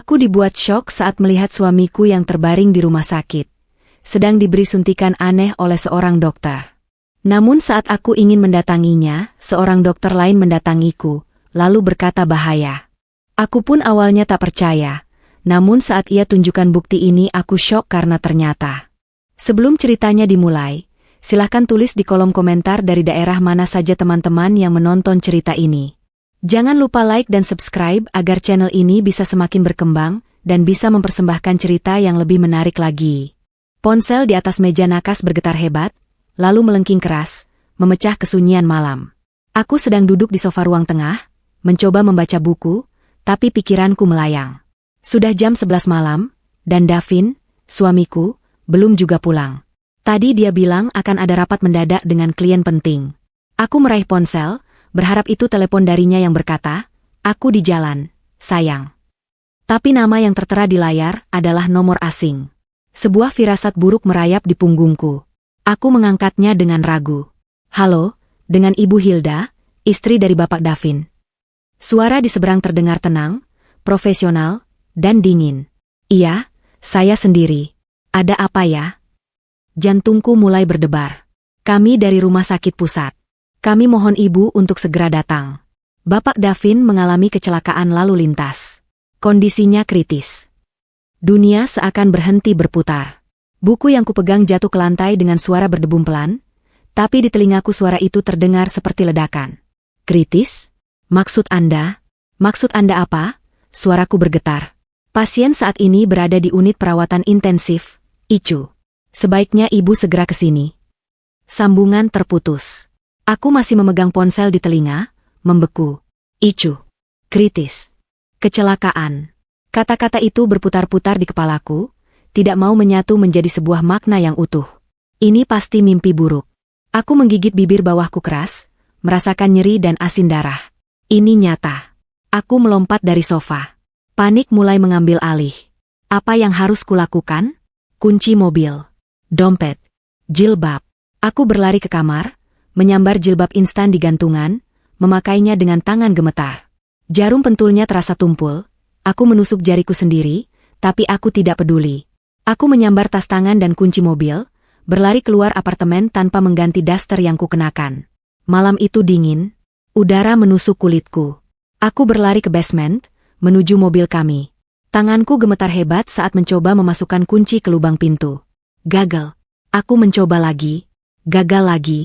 Aku dibuat syok saat melihat suamiku yang terbaring di rumah sakit, sedang diberi suntikan aneh oleh seorang dokter. Namun saat aku ingin mendatanginya, seorang dokter lain mendatangiku, lalu berkata bahaya. Aku pun awalnya tak percaya, namun saat ia tunjukkan bukti ini aku syok karena ternyata. Sebelum ceritanya dimulai, silahkan tulis di kolom komentar dari daerah mana saja teman-teman yang menonton cerita ini. Jangan lupa like dan subscribe agar channel ini bisa semakin berkembang dan bisa mempersembahkan cerita yang lebih menarik lagi. Ponsel di atas meja nakas bergetar hebat, lalu melengking keras, memecah kesunyian malam. Aku sedang duduk di sofa ruang tengah, mencoba membaca buku, tapi pikiranku melayang. Sudah jam 11 malam, dan Davin, suamiku, belum juga pulang. Tadi dia bilang akan ada rapat mendadak dengan klien penting. Aku meraih ponsel, berharap itu telepon darinya yang berkata, "Aku di jalan, sayang." Tapi nama yang tertera di layar adalah nomor asing. Sebuah firasat buruk merayap di punggungku. Aku mengangkatnya dengan ragu. "Halo, dengan Ibu Hilda, istri dari Bapak Davin." Suara di seberang terdengar tenang, profesional, dan dingin. "Iya, saya sendiri. Ada apa ya?" Jantungku mulai berdebar. "Kami dari rumah sakit pusat. Kami mohon ibu untuk segera datang. Bapak Davin mengalami kecelakaan lalu lintas. Kondisinya kritis." Dunia seakan berhenti berputar. Buku yang kupegang jatuh ke lantai dengan suara berdebum pelan, tapi di telingaku suara itu terdengar seperti ledakan. "Kritis? Maksud Anda apa?" Suaraku bergetar. "Pasien saat ini berada di unit perawatan intensif, ICU. Sebaiknya ibu segera ke sini." Sambungan terputus. Aku masih memegang ponsel di telinga, membeku. "ICU. Kritis. Kecelakaan." Kata-kata itu berputar-putar di kepalaku, tidak mau menyatu menjadi sebuah makna yang utuh. Ini pasti mimpi buruk. Aku menggigit bibir bawahku keras, merasakan nyeri dan asin darah. Ini nyata. Aku melompat dari sofa. Panik mulai mengambil alih. Apa yang harus kulakukan? Kunci mobil, dompet, jilbab. Aku berlari ke kamar, menyambar jilbab instan di gantungan, memakainya dengan tangan gemetar. Jarum pentulnya terasa tumpul, aku menusuk jariku sendiri, tapi aku tidak peduli. Aku menyambar tas tangan dan kunci mobil, berlari keluar apartemen tanpa mengganti daster yang kukenakan. Malam itu dingin, udara menusuk kulitku. Aku berlari ke basement, menuju mobil kami. Tanganku gemetar hebat saat mencoba memasukkan kunci ke lubang pintu. Gagal. Aku mencoba lagi, gagal lagi.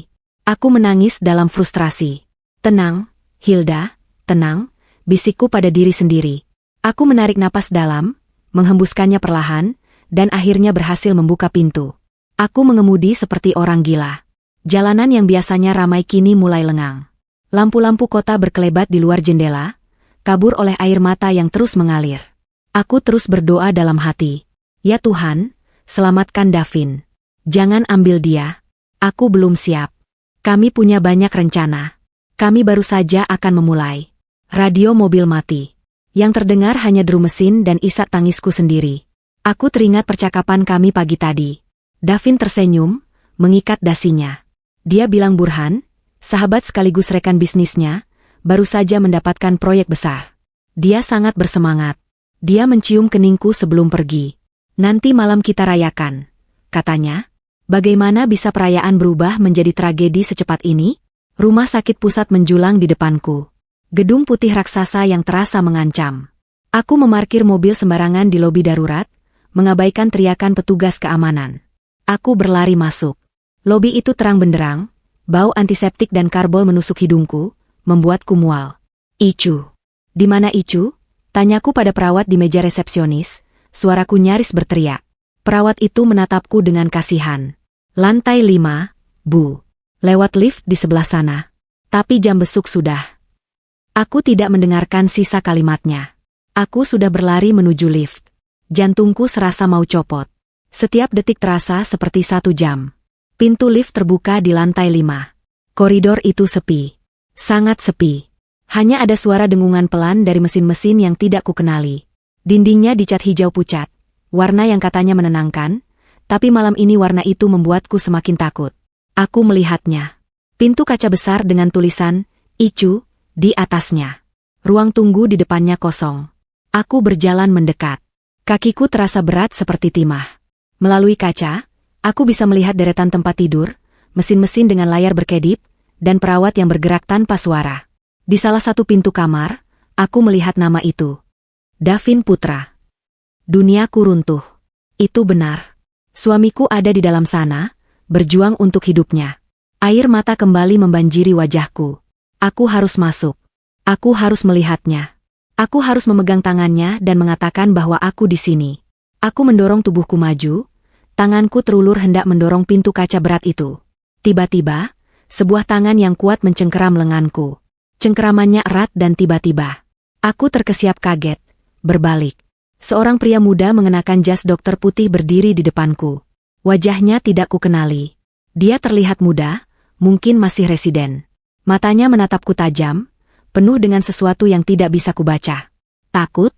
Aku menangis dalam frustrasi. "Tenang, Hilda, tenang," bisikku pada diri sendiri. Aku menarik napas dalam, menghembuskannya perlahan, dan akhirnya berhasil membuka pintu. Aku mengemudi seperti orang gila. Jalanan yang biasanya ramai kini mulai lengang. Lampu-lampu kota berkelebat di luar jendela, kabur oleh air mata yang terus mengalir. Aku terus berdoa dalam hati. "Ya Tuhan, selamatkan Davin. Jangan ambil dia. Aku belum siap. Kami punya banyak rencana. Kami baru saja akan memulai." Radio mobil mati. Yang terdengar hanya deru mesin dan isak tangisku sendiri. Aku teringat percakapan kami pagi tadi. Davin tersenyum, mengikat dasinya. Dia bilang Burhan, sahabat sekaligus rekan bisnisnya, baru saja mendapatkan proyek besar. Dia sangat bersemangat. Dia mencium keningku sebelum pergi. "Nanti malam kita rayakan," katanya. Bagaimana bisa perayaan berubah menjadi tragedi secepat ini? Rumah sakit pusat menjulang di depanku. Gedung putih raksasa yang terasa mengancam. Aku memarkir mobil sembarangan di lobi darurat, mengabaikan teriakan petugas keamanan. Aku berlari masuk. Lobi itu terang benderang, bau antiseptik dan karbol menusuk hidungku, membuatku mual. "ICU. Di mana ICU?" Tanyaku pada perawat di meja resepsionis, suaraku nyaris berteriak. Perawat itu menatapku dengan kasihan. "Lantai 5, Bu. Lewat lift di sebelah sana." Tapi jam besuk sudah. Aku tidak mendengarkan sisa kalimatnya. Aku sudah berlari menuju lift. Jantungku serasa mau copot. Setiap detik terasa seperti 1 jam. Pintu lift terbuka di lantai 5. Koridor itu sepi. Sangat sepi. Hanya ada suara dengungan pelan dari mesin-mesin yang tidak kukenali. Dindingnya dicat hijau pucat, warna yang katanya menenangkan, tapi malam ini warna itu membuatku semakin takut. Aku melihatnya. Pintu kaca besar dengan tulisan, ICU, di atasnya. Ruang tunggu di depannya kosong. Aku berjalan mendekat. Kakiku terasa berat seperti timah. Melalui kaca, aku bisa melihat deretan tempat tidur, mesin-mesin dengan layar berkedip, dan perawat yang bergerak tanpa suara. Di salah satu pintu kamar, aku melihat nama itu. Davin Putra. Duniaku runtuh. Itu benar. Suamiku ada di dalam sana, berjuang untuk hidupnya. Air mata kembali membanjiri wajahku. Aku harus masuk. Aku harus melihatnya. Aku harus memegang tangannya dan mengatakan bahwa aku di sini. Aku mendorong tubuhku maju, tanganku terulur hendak mendorong pintu kaca berat itu. Tiba-tiba, sebuah tangan yang kuat mencengkeram lenganku. Cengkeramannya erat dan tiba-tiba. Aku terkesiap kaget, berbalik. Seorang pria muda mengenakan jas dokter putih berdiri di depanku. Wajahnya tidak kukenali. Dia terlihat muda, mungkin masih residen. Matanya menatapku tajam, penuh dengan sesuatu yang tidak bisa kubaca. Takut?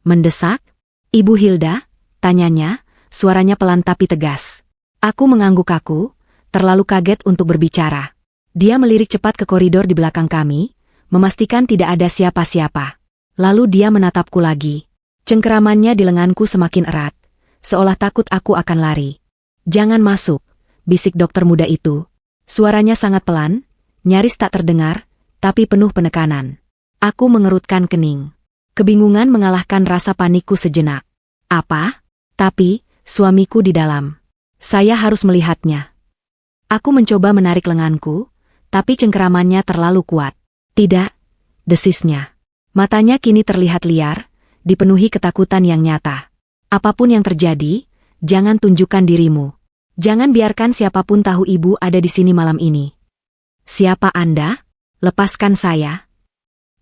Mendesak? Ibu Hilda? Tanyanya, suaranya pelan tapi tegas. Aku mengangguk kaku, terlalu kaget untuk berbicara. Dia melirik cepat ke koridor di belakang kami, memastikan tidak ada siapa-siapa. Lalu dia menatapku lagi. Cengkeramannya di lenganku semakin erat, seolah takut aku akan lari. "Jangan masuk," bisik dokter muda itu. Suaranya sangat pelan, nyaris tak terdengar, tapi penuh penekanan. Aku mengerutkan kening. Kebingungan mengalahkan rasa panikku sejenak. Apa? Tapi, suamiku di dalam. Saya harus melihatnya. Aku mencoba menarik lenganku, tapi cengkeramannya terlalu kuat. "Tidak," desisnya. Matanya kini terlihat liar, dipenuhi ketakutan yang nyata. "Apapun yang terjadi, jangan tunjukkan dirimu. Jangan biarkan siapapun tahu ibu ada di sini malam ini." "Siapa Anda? Lepaskan saya."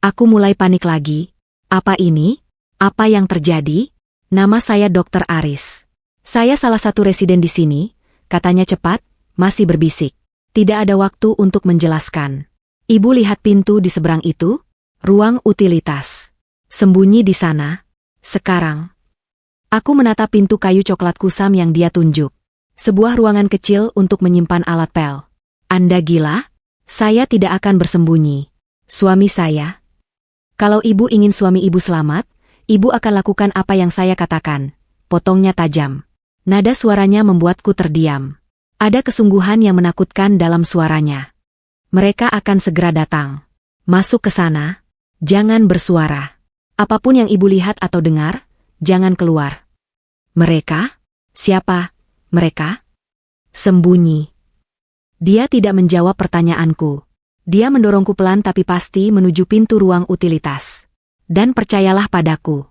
Aku mulai panik lagi. Apa ini? Apa yang terjadi? "Nama saya Dr. Aris. Saya salah satu residen di sini," katanya cepat, masih berbisik. Tidak ada waktu untuk menjelaskan. "Ibu lihat pintu di seberang itu? Ruang utilitas. Sembunyi di sana. Sekarang." Aku menatap pintu kayu coklat kusam yang dia tunjuk. Sebuah ruangan kecil untuk menyimpan alat pel. "Anda gila? Saya tidak akan bersembunyi. Suami saya. Kalau ibu ingin suami ibu selamat, ibu akan lakukan apa yang saya katakan," potongnya tajam. Nada suaranya membuatku terdiam. Ada kesungguhan yang menakutkan dalam suaranya. "Mereka akan segera datang. Masuk ke sana. Jangan bersuara. Apapun yang ibu lihat atau dengar, jangan keluar." "Mereka? Siapa mereka?" "Sembunyi." Dia tidak menjawab pertanyaanku. Dia mendorongku pelan tapi pasti menuju pintu ruang utilitas. Dan percayalah padaku.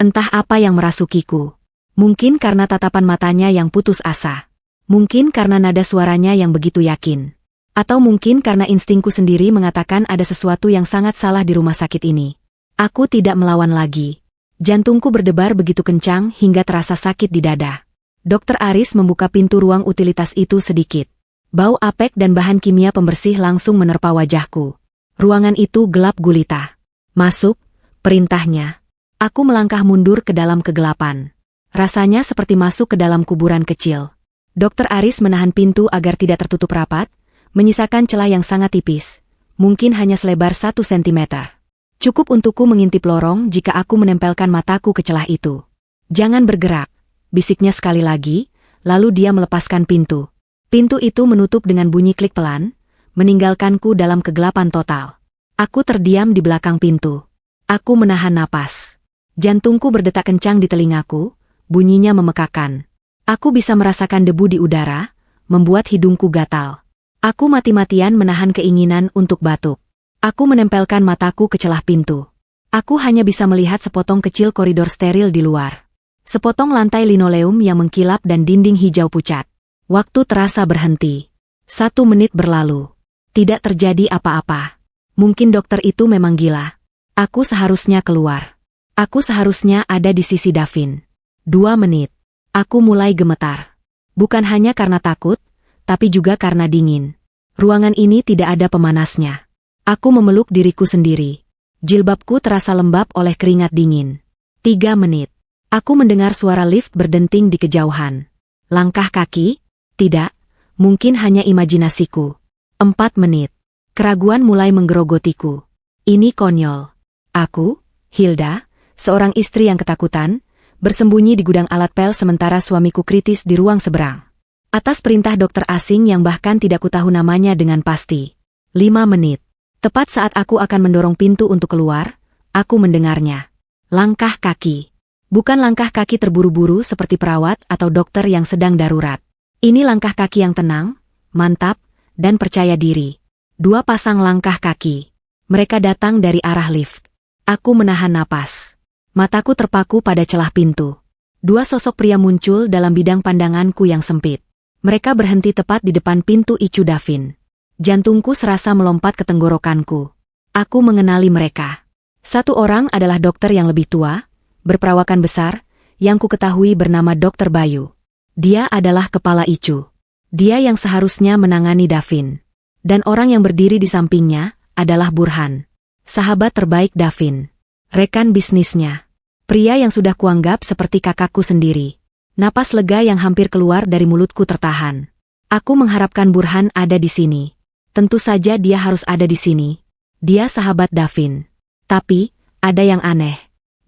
Entah apa yang merasukiku. Mungkin karena tatapan matanya yang putus asa. Mungkin karena nada suaranya yang begitu yakin. Atau mungkin karena instingku sendiri mengatakan ada sesuatu yang sangat salah di rumah sakit ini. Aku tidak melawan lagi. Jantungku berdebar begitu kencang hingga terasa sakit di dada. Dr. Aris membuka pintu ruang utilitas itu sedikit. Bau apek dan bahan kimia pembersih langsung menerpa wajahku. Ruangan itu gelap gulita. "Masuk," perintahnya. Aku melangkah mundur ke dalam kegelapan. Rasanya seperti masuk ke dalam kuburan kecil. Dr. Aris menahan pintu agar tidak tertutup rapat, menyisakan celah yang sangat tipis, mungkin hanya selebar 1 sentimeter. Cukup untukku mengintip lorong jika aku menempelkan mataku ke celah itu. "Jangan bergerak," bisiknya sekali lagi, lalu dia melepaskan pintu. Pintu itu menutup dengan bunyi klik pelan, meninggalkanku dalam kegelapan total. Aku terdiam di belakang pintu. Aku menahan napas. Jantungku berdetak kencang di telingaku, bunyinya memekakan. Aku bisa merasakan debu di udara, membuat hidungku gatal. Aku mati-matian menahan keinginan untuk batuk. Aku menempelkan mataku ke celah pintu. Aku hanya bisa melihat sepotong kecil koridor steril di luar. Sepotong lantai linoleum yang mengkilap dan dinding hijau pucat. Waktu terasa berhenti. 1 menit berlalu. Tidak terjadi apa-apa. Mungkin dokter itu memang gila. Aku seharusnya keluar. Aku seharusnya ada di sisi Davin. 2 menit. Aku mulai gemetar. Bukan hanya karena takut, tapi juga karena dingin. Ruangan ini tidak ada pemanasnya. Aku memeluk diriku sendiri. Jilbabku terasa lembab oleh keringat dingin. 3 menit. Aku mendengar suara lift berdenting di kejauhan. Langkah kaki? Tidak, mungkin hanya imajinasiku. 4 menit. Keraguan mulai menggerogotiku. Ini konyol. Aku, Hilda, Seorang istri yang ketakutan, bersembunyi di gudang alat pel sementara suamiku kritis di ruang seberang. Atas perintah dokter asing yang bahkan tidak kutahu namanya dengan pasti. 5 menit. Tepat saat aku akan mendorong pintu untuk keluar, aku mendengarnya. Langkah kaki. Bukan langkah kaki terburu-buru seperti perawat atau dokter yang sedang darurat. Ini langkah kaki yang tenang, mantap, dan percaya diri. 2 pasang langkah kaki. Mereka datang dari arah lift. Aku menahan napas. Mataku terpaku pada celah pintu. 2 sosok pria muncul dalam bidang pandanganku yang sempit. Mereka berhenti tepat di depan pintu ICU Davin. Jantungku serasa melompat ke tenggorokanku. Aku mengenali mereka. Satu orang adalah dokter yang lebih tua, berperawakan besar, yang ku ketahui bernama Dr. Bayu. Dia adalah kepala ICU. Dia yang seharusnya menangani Davin. Dan orang yang berdiri di sampingnya adalah Burhan. Sahabat terbaik Davin. Rekan bisnisnya. Pria yang sudah kuanggap seperti kakakku sendiri. Napas lega yang hampir keluar dari mulutku tertahan. Aku mengharapkan Burhan ada di sini. Tentu saja dia harus ada di sini. Dia sahabat Davin. Tapi, ada yang aneh.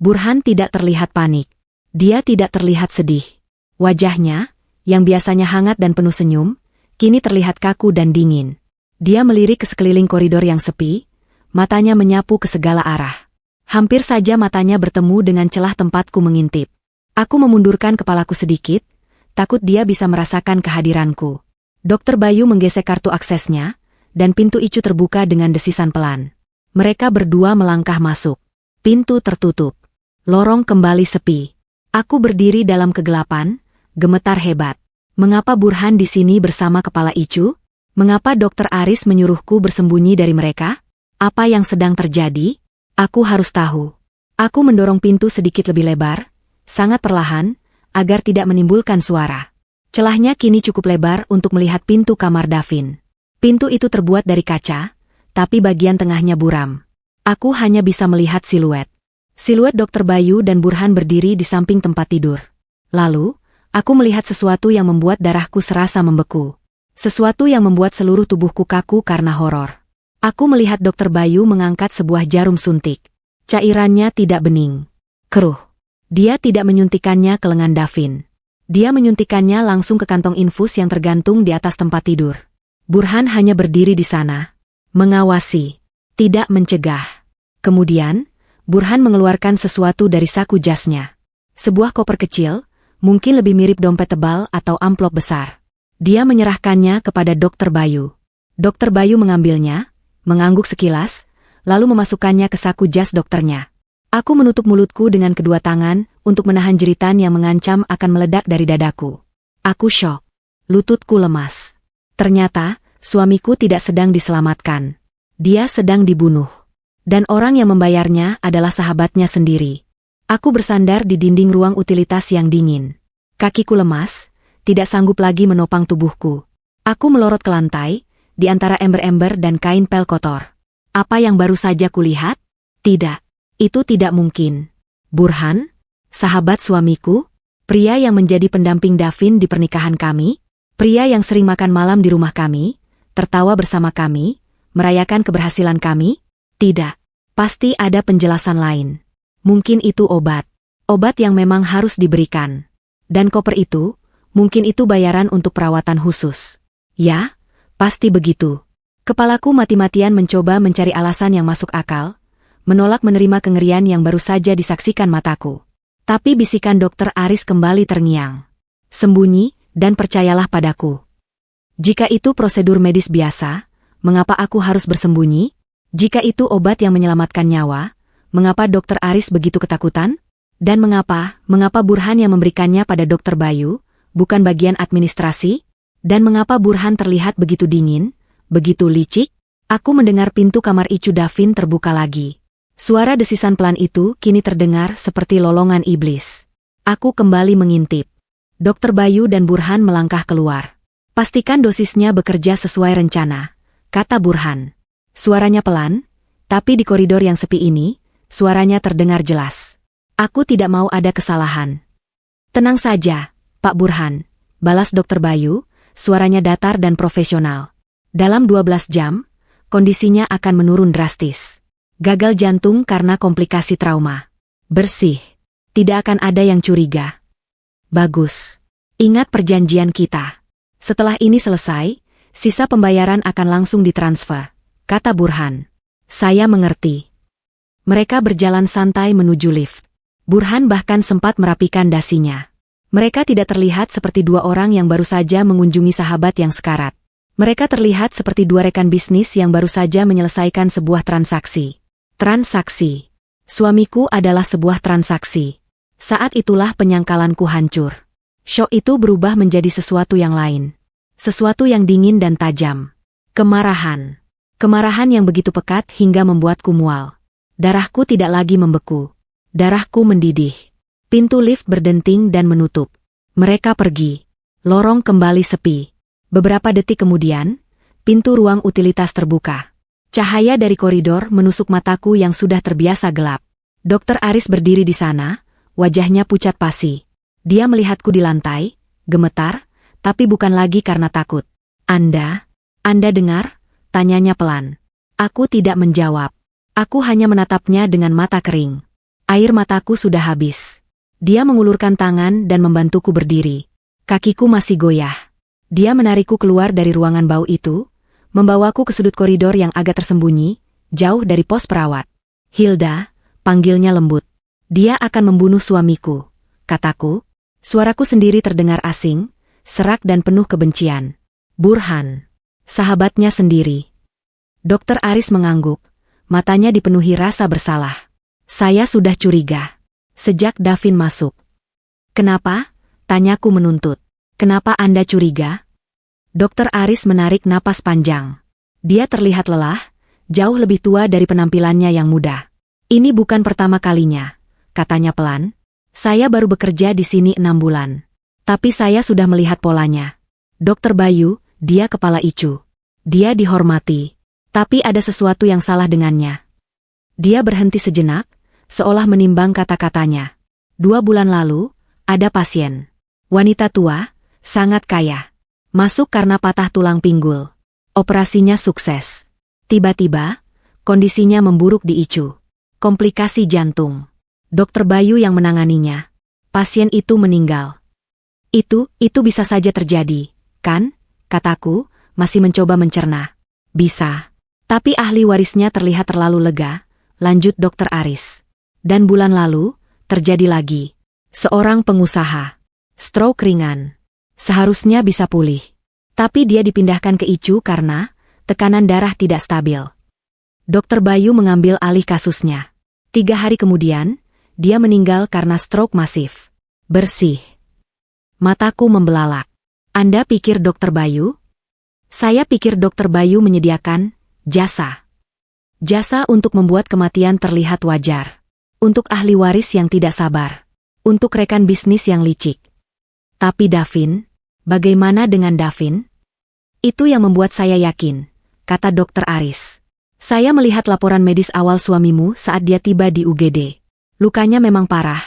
Burhan tidak terlihat panik. Dia tidak terlihat sedih. Wajahnya, yang biasanya hangat dan penuh senyum, kini terlihat kaku dan dingin. Dia melirik ke sekeliling koridor yang sepi, matanya menyapu ke segala arah. Hampir saja matanya bertemu dengan celah tempatku mengintip. Aku memundurkan kepalaku sedikit, takut dia bisa merasakan kehadiranku. Dr. Bayu menggesek kartu aksesnya, dan pintu ICU terbuka dengan desisan pelan. Mereka berdua melangkah masuk. Pintu tertutup. Lorong kembali sepi. Aku berdiri dalam kegelapan, gemetar hebat. Mengapa Burhan di sini bersama kepala ICU? Mengapa Dr. Aris menyuruhku bersembunyi dari mereka? Apa yang sedang terjadi? Aku harus tahu. Aku mendorong pintu sedikit lebih lebar, sangat perlahan, agar tidak menimbulkan suara. Celahnya kini cukup lebar untuk melihat pintu kamar Davin. Pintu itu terbuat dari kaca, tapi bagian tengahnya buram. Aku hanya bisa melihat siluet. Siluet Dr. Bayu dan Burhan berdiri di samping tempat tidur. Lalu, aku melihat sesuatu yang membuat darahku serasa membeku. Sesuatu yang membuat seluruh tubuhku kaku karena horor. Aku melihat Dr. Bayu mengangkat sebuah jarum suntik. Cairannya tidak bening. Keruh. Dia tidak menyuntikannya ke lengan Davin. Dia menyuntikannya langsung ke kantong infus yang tergantung di atas tempat tidur. Burhan hanya berdiri di sana. Mengawasi. Tidak mencegah. Kemudian, Burhan mengeluarkan sesuatu dari saku jasnya. Sebuah koper kecil, mungkin lebih mirip dompet tebal atau amplop besar. Dia menyerahkannya kepada Dr. Bayu. Dr. Bayu mengambilnya, mengangguk sekilas, lalu memasukkannya ke saku jas dokternya. Aku menutup mulutku dengan kedua tangan untuk menahan jeritan yang mengancam akan meledak dari dadaku. Aku syok. Lututku lemas. Ternyata, suamiku tidak sedang diselamatkan. Dia sedang dibunuh. Dan orang yang membayarnya adalah sahabatnya sendiri. Aku bersandar di dinding ruang utilitas yang dingin. Kakiku lemas, tidak sanggup lagi menopang tubuhku. Aku melorot ke lantai, di antara ember-ember dan kain pel kotor. Apa yang baru saja kulihat? Tidak. Itu tidak mungkin. Burhan? Sahabat suamiku? Pria yang menjadi pendamping Davin di pernikahan kami? Pria yang sering makan malam di rumah kami? Tertawa bersama kami? Merayakan keberhasilan kami? Tidak. Pasti ada penjelasan lain. Mungkin itu obat. Obat yang memang harus diberikan. Dan koper itu, mungkin itu bayaran untuk perawatan khusus. Ya, pasti begitu. Kepalaku mati-matian mencoba mencari alasan yang masuk akal, menolak menerima kengerian yang baru saja disaksikan mataku. Tapi bisikan Dr. Aris kembali terngiang. Sembunyi, dan percayalah padaku. Jika itu prosedur medis biasa, mengapa aku harus bersembunyi? Jika itu obat yang menyelamatkan nyawa, mengapa Dr. Aris begitu ketakutan? Dan mengapa Burhan yang memberikannya pada Dr. Bayu, bukan bagian administrasi? Dan mengapa Burhan terlihat begitu dingin, begitu licik? Aku mendengar pintu kamar ICU Davin terbuka lagi. Suara desisan pelan itu kini terdengar seperti lolongan iblis. Aku kembali mengintip. Dr. Bayu dan Burhan melangkah keluar. Pastikan dosisnya bekerja sesuai rencana, kata Burhan. Suaranya pelan, tapi di koridor yang sepi ini, suaranya terdengar jelas. Aku tidak mau ada kesalahan. Tenang saja, Pak Burhan, balas Dr. Bayu, suaranya datar dan profesional. Dalam 12 jam, kondisinya akan menurun drastis. Gagal jantung karena komplikasi trauma. Bersih. Tidak akan ada yang curiga. Bagus. Ingat perjanjian kita. Setelah ini selesai, sisa pembayaran akan langsung ditransfer, kata Burhan. Saya mengerti. Mereka berjalan santai menuju lift. Burhan bahkan sempat merapikan dasinya. Mereka tidak terlihat seperti dua orang yang baru saja mengunjungi sahabat yang sekarat. Mereka terlihat seperti dua rekan bisnis yang baru saja menyelesaikan sebuah transaksi. Transaksi. Suamiku adalah sebuah transaksi. Saat itulah penyangkalanku hancur. Syok itu berubah menjadi sesuatu yang lain. Sesuatu yang dingin dan tajam. Kemarahan. Kemarahan yang begitu pekat hingga membuatku mual. Darahku tidak lagi membeku. Darahku mendidih. Pintu lift berdenting dan menutup. Mereka pergi. Lorong kembali sepi. Beberapa detik kemudian, pintu ruang utilitas terbuka. Cahaya dari koridor menusuk mataku yang sudah terbiasa gelap. Dokter Aris berdiri di sana, wajahnya pucat pasi. Dia melihatku di lantai, gemetar, tapi bukan lagi karena takut. Anda dengar? Tanyanya pelan. Aku tidak menjawab. Aku hanya menatapnya dengan mata kering. Air mataku sudah habis. Dia mengulurkan tangan dan membantuku berdiri. Kakiku masih goyah. Dia menarikku keluar dari ruangan bau itu, membawaku ke sudut koridor yang agak tersembunyi, jauh dari pos perawat. Hilda, panggilnya lembut. Dia akan membunuh suamiku, kataku. Suaraku sendiri terdengar asing, serak dan penuh kebencian. Burhan. Sahabatnya sendiri. Dokter Aris mengangguk, matanya dipenuhi rasa bersalah. Saya sudah curiga. Sejak Davin masuk. Kenapa? Tanyaku menuntut. Kenapa Anda curiga? Dokter Aris menarik napas panjang. Dia terlihat lelah, jauh lebih tua dari penampilannya yang muda. Ini bukan pertama kalinya, katanya pelan. Saya baru bekerja di sini 6 bulan. Tapi saya sudah melihat polanya. Dokter Bayu, dia kepala ICU. Dia dihormati. Tapi ada sesuatu yang salah dengannya. Dia berhenti sejenak, seolah menimbang kata-katanya. 2 bulan lalu, ada pasien. Wanita tua, sangat kaya. Masuk karena patah tulang pinggul. Operasinya sukses. Tiba-tiba, kondisinya memburuk di ICU. Komplikasi jantung. Dokter Bayu yang menanganinya. Pasien itu meninggal. Itu bisa saja terjadi, kan? Kataku, masih mencoba mencerna. Bisa. Tapi ahli warisnya terlihat terlalu lega, lanjut Dokter Aris. Dan bulan lalu, terjadi lagi. Seorang pengusaha. Stroke ringan. Seharusnya bisa pulih. Tapi dia dipindahkan ke ICU karena tekanan darah tidak stabil. Dokter Bayu mengambil alih kasusnya. 3 hari kemudian, dia meninggal karena stroke masif. Bersih. Mataku membelalak. Anda pikir Dokter Bayu? Saya pikir Dokter Bayu menyediakan jasa. Jasa untuk membuat kematian terlihat wajar. Untuk ahli waris yang tidak sabar. Untuk rekan bisnis yang licik. Tapi Davin, bagaimana dengan Davin? Itu yang membuat saya yakin, kata Dokter Aris. Saya melihat laporan medis awal suamimu saat dia tiba di UGD. Lukanya memang parah,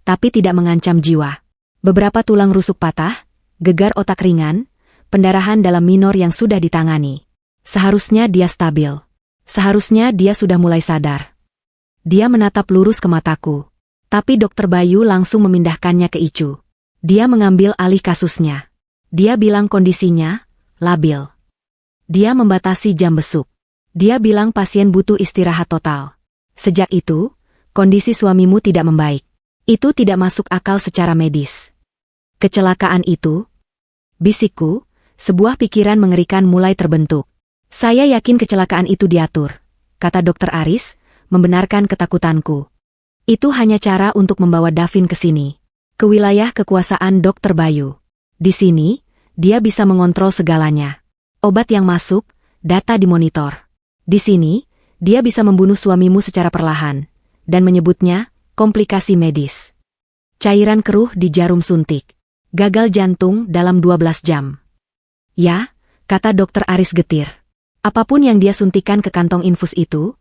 tapi tidak mengancam jiwa. Beberapa tulang rusuk patah, gegar otak ringan, pendarahan dalam minor yang sudah ditangani. Seharusnya dia stabil. Seharusnya dia sudah mulai sadar. Dia menatap lurus ke mataku. Tapi Dokter Bayu langsung memindahkannya ke ICU. Dia mengambil alih kasusnya. Dia bilang kondisinya labil. Dia membatasi jam besuk. Dia bilang pasien butuh istirahat total. Sejak itu, kondisi suamimu tidak membaik. Itu tidak masuk akal secara medis. Kecelakaan itu, bisikku, sebuah pikiran mengerikan mulai terbentuk. Saya yakin kecelakaan itu diatur, kata Dokter Aris, membenarkan ketakutanku. Itu hanya cara untuk membawa Davin ke sini, ke wilayah kekuasaan Dokter Bayu. Di sini, dia bisa mengontrol segalanya. Obat yang masuk, data dimonitor. Di sini, dia bisa membunuh suamimu secara perlahan, dan menyebutnya komplikasi medis. Cairan keruh di jarum suntik. Gagal jantung dalam 12 jam. Ya, kata Dokter Aris getir. Apapun yang dia suntikan ke kantong infus itu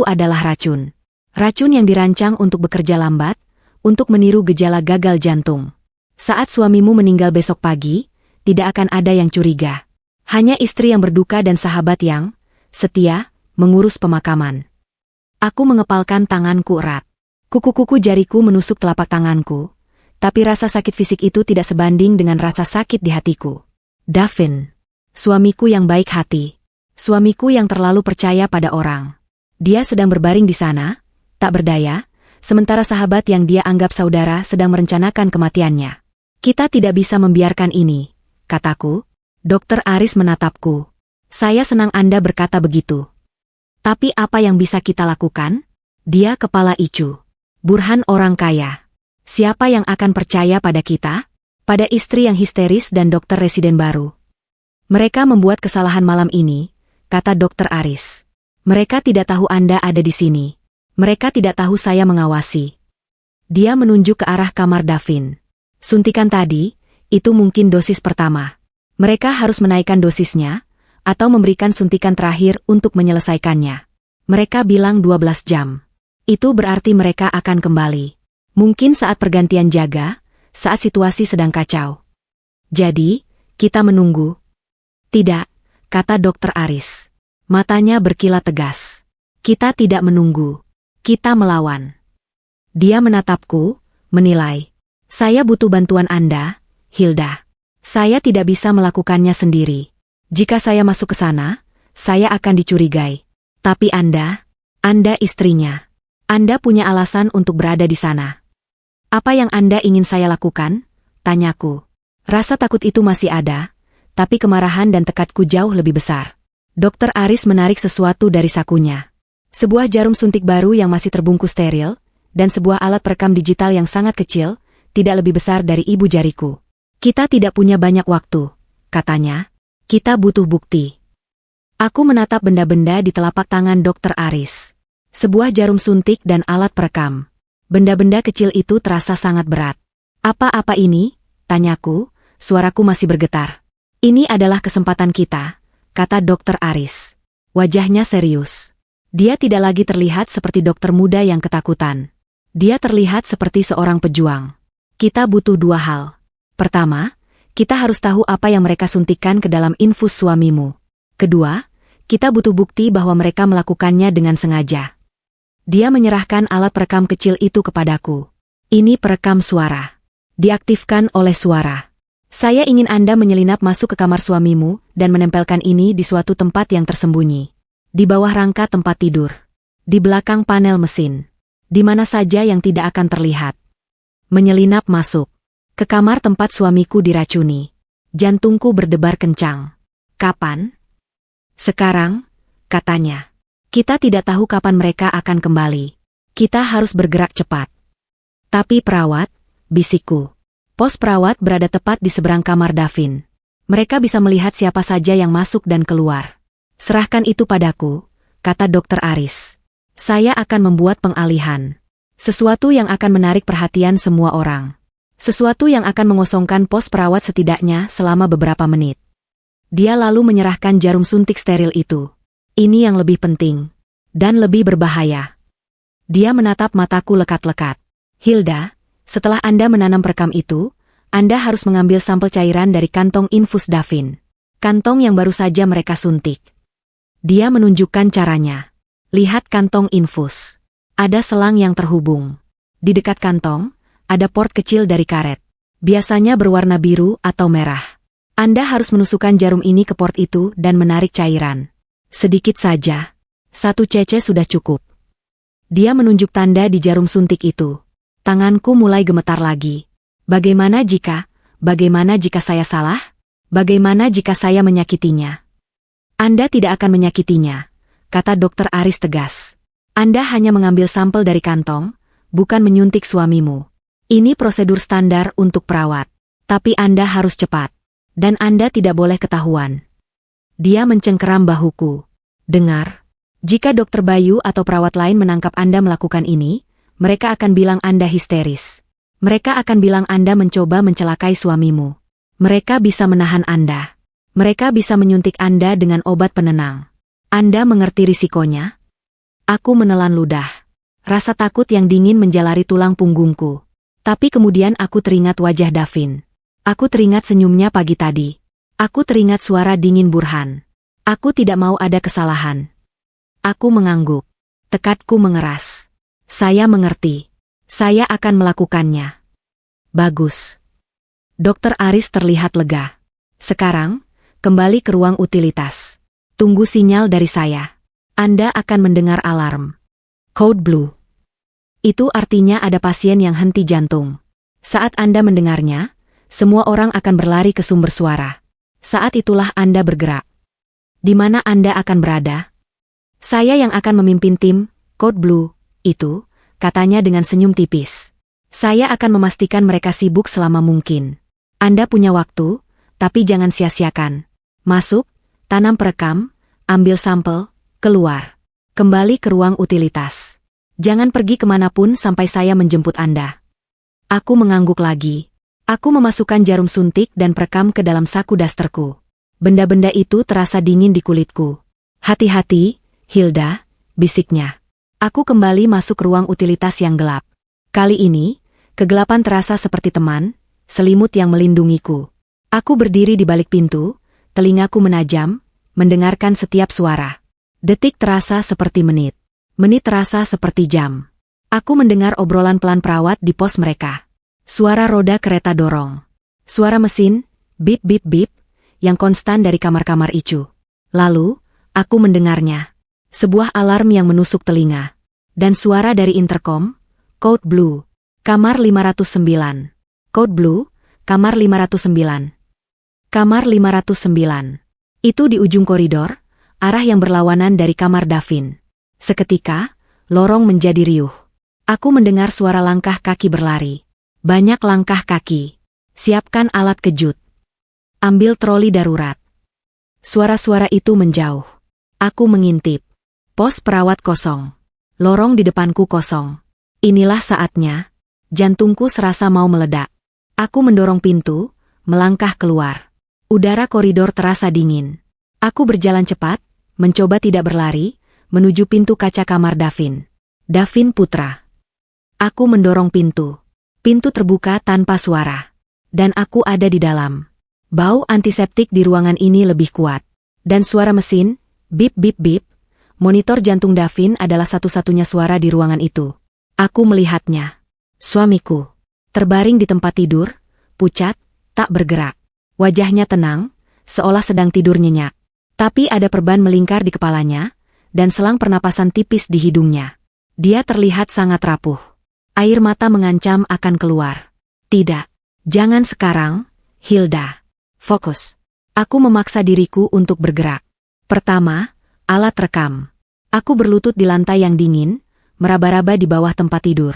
adalah racun. Racun yang dirancang untuk bekerja lambat, untuk meniru gejala gagal jantung. Saat suamimu meninggal besok pagi, tidak akan ada yang curiga. Hanya istri yang berduka dan sahabat yang setia mengurus pemakaman. Aku mengepalkan tanganku erat. Kuku-kuku jariku menusuk telapak tanganku, tapi rasa sakit fisik itu tidak sebanding dengan rasa sakit di hatiku. Davin, suamiku yang baik hati, suamiku yang terlalu percaya pada orang. Dia sedang berbaring di sana, tak berdaya, sementara sahabat yang dia anggap saudara sedang merencanakan kematiannya. Kita tidak bisa membiarkan ini, kataku. Dokter Aris menatapku. Saya senang Anda berkata begitu. Tapi apa yang bisa kita lakukan? Dia kepala Icu. Burhan orang kaya. Siapa yang akan percaya pada kita? Pada istri yang histeris dan dokter residen baru. Mereka membuat kesalahan malam ini, kata Dokter Aris. Mereka tidak tahu Anda ada di sini. Mereka tidak tahu saya mengawasi. Dia menunjuk ke arah kamar Davin. Suntikan tadi, itu mungkin dosis pertama. Mereka harus menaikkan dosisnya, atau memberikan suntikan terakhir untuk menyelesaikannya. Mereka bilang 12 jam. Itu berarti mereka akan kembali. Mungkin saat pergantian jaga, saat situasi sedang kacau. Jadi, kita menunggu. Tidak, kata Dokter Aris. Matanya berkilat tegas. Kita tidak menunggu. Kita melawan. Dia menatapku, menilai. Saya butuh bantuan Anda, Hilda. Saya tidak bisa melakukannya sendiri. Jika saya masuk ke sana, saya akan dicurigai. Tapi Anda istrinya. Anda punya alasan untuk berada di sana. Apa yang Anda ingin saya lakukan? Tanyaku. Rasa takut itu masih ada, tapi kemarahan dan tekadku jauh lebih besar. Dokter Aris menarik sesuatu dari sakunya. Sebuah jarum suntik baru yang masih terbungkus steril, dan sebuah alat perekam digital yang sangat kecil, tidak lebih besar dari ibu jariku. Kita tidak punya banyak waktu, katanya. Kita butuh bukti. Aku menatap benda-benda di telapak tangan Dokter Aris. Sebuah jarum suntik dan alat perekam. Benda-benda kecil itu terasa sangat berat. Apa-apa ini? Tanyaku, suaraku masih bergetar. Ini adalah kesempatan kita, kata Dokter Aris. Wajahnya serius. Dia tidak lagi terlihat seperti dokter muda yang ketakutan. Dia terlihat seperti seorang pejuang. Kita butuh dua hal. Pertama, kita harus tahu apa yang mereka suntikan ke dalam infus suamimu. Kedua, kita butuh bukti bahwa mereka melakukannya dengan sengaja. Dia menyerahkan alat perekam kecil itu kepadaku. Ini perekam suara. Diaktifkan oleh suara. Saya ingin Anda menyelinap masuk ke kamar suamimu dan menempelkan ini di suatu tempat yang tersembunyi. Di bawah rangka tempat tidur. Di belakang panel mesin. Di mana saja yang tidak akan terlihat. Menyelinap masuk. Ke kamar tempat suamiku diracuni. Jantungku berdebar kencang. Kapan? Sekarang, katanya. Kita tidak tahu kapan mereka akan kembali. Kita harus bergerak cepat. Tapi perawat, bisikku. Pos perawat berada tepat di seberang kamar Davin. Mereka bisa melihat siapa saja yang masuk dan keluar. Serahkan itu padaku, kata Dokter Aris. Saya akan membuat pengalihan. Sesuatu yang akan menarik perhatian semua orang. Sesuatu yang akan mengosongkan pos perawat setidaknya selama beberapa menit. Dia lalu menyerahkan jarum suntik steril itu. Ini yang lebih penting. Dan lebih berbahaya. Dia menatap mataku lekat-lekat. Hilda, setelah Anda menanam perekam itu, Anda harus mengambil sampel cairan dari kantong infus Davin. Kantong yang baru saja mereka suntik. Dia menunjukkan caranya. Lihat kantong infus. Ada selang yang terhubung. Di dekat kantong, ada port kecil dari karet. Biasanya berwarna biru atau merah. Anda harus menusukkan jarum ini ke port itu dan menarik cairan. Sedikit saja. 1 cc sudah cukup. Dia menunjuk tanda di jarum suntik itu. Tanganku mulai gemetar lagi. Bagaimana jika saya salah? Bagaimana jika saya menyakitinya? Anda tidak akan menyakitinya, kata Dokter Aris tegas. Anda hanya mengambil sampel dari kantong, bukan menyuntik suamimu. Ini prosedur standar untuk perawat. Tapi Anda harus cepat. Dan Anda tidak boleh ketahuan. Dia mencengkeram bahuku. Dengar, jika Dokter Bayu atau perawat lain menangkap Anda melakukan ini, mereka akan bilang Anda histeris. Mereka akan bilang Anda mencoba mencelakai suamimu. Mereka bisa menahan Anda. Mereka bisa menyuntik Anda dengan obat penenang. Anda mengerti risikonya? Aku menelan ludah. Rasa takut yang dingin menjalari tulang punggungku. Tapi kemudian aku teringat wajah Davin. Aku teringat senyumnya pagi tadi. Aku teringat suara dingin Burhan. Aku tidak mau ada kesalahan. Aku mengangguk. Tekadku mengeras. Saya mengerti. Saya akan melakukannya. Bagus. Dokter Aris terlihat lega. Sekarang, kembali ke ruang utilitas. Tunggu sinyal dari saya. Anda akan mendengar alarm. Code Blue. Itu artinya ada pasien yang henti jantung. Saat Anda mendengarnya, semua orang akan berlari ke sumber suara. Saat itulah Anda bergerak. Di mana Anda akan berada? Saya yang akan memimpin tim, Code Blue, itu, katanya dengan senyum tipis. Saya akan memastikan mereka sibuk selama mungkin. Anda punya waktu, tapi jangan sia-siakan. Masuk, tanam perekam, ambil sampel, keluar. Kembali ke ruang utilitas. Jangan pergi kemanapun sampai saya menjemput Anda. Aku mengangguk lagi. Aku memasukkan jarum suntik dan perekam ke dalam saku dasterku. Benda-benda itu terasa dingin di kulitku. Hati-hati, Hilda, bisiknya. Aku kembali masuk ruang utilitas yang gelap. Kali ini, kegelapan terasa seperti teman, selimut yang melindungiku. Aku berdiri di balik pintu, telingaku menajam, mendengarkan setiap suara. Detik terasa seperti menit. Menit terasa seperti jam. Aku mendengar obrolan pelan perawat di pos mereka. Suara roda kereta dorong. Suara mesin, bip bip bip, yang konstan dari kamar-kamar icu. Lalu, aku mendengarnya. Sebuah alarm yang menusuk telinga. Dan suara dari interkom, Code Blue, kamar 509. Code Blue, kamar 509. Kamar 509. Itu di ujung koridor, arah yang berlawanan dari kamar Davin. Seketika, lorong menjadi riuh. Aku mendengar suara langkah kaki berlari. Banyak langkah kaki. Siapkan alat kejut. Ambil troli darurat. Suara-suara itu menjauh. Aku mengintip. Pos perawat kosong. Lorong di depanku kosong. Inilah saatnya. Jantungku serasa mau meledak. Aku mendorong pintu, melangkah keluar. Udara koridor terasa dingin. Aku berjalan cepat, mencoba tidak berlari, menuju pintu kaca kamar Davin. Davin Putra. Aku mendorong pintu. Pintu terbuka tanpa suara. Dan aku ada di dalam. Bau antiseptik di ruangan ini lebih kuat. Dan suara mesin, bip bip bip. Monitor jantung Davin adalah satu-satunya suara di ruangan itu. Aku melihatnya. Suamiku. Terbaring di tempat tidur, pucat, tak bergerak. Wajahnya tenang, seolah sedang tidur nyenyak. Tapi ada perban melingkar di kepalanya, dan selang pernapasan tipis di hidungnya. Dia terlihat sangat rapuh. Air mata mengancam akan keluar. Tidak. Jangan sekarang, Hilda. Fokus. Aku memaksa diriku untuk bergerak. Pertama, alat rekam. Aku berlutut di lantai yang dingin, meraba-raba di bawah tempat tidur.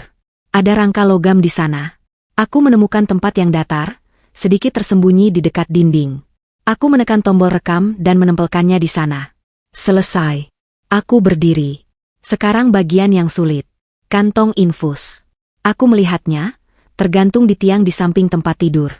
Ada rangka logam di sana. Aku menemukan tempat yang datar, sedikit tersembunyi di dekat dinding. Aku menekan tombol rekam dan menempelkannya di sana. Selesai. Aku berdiri. Sekarang bagian yang sulit. Kantong infus. Aku melihatnya, tergantung di tiang di samping tempat tidur.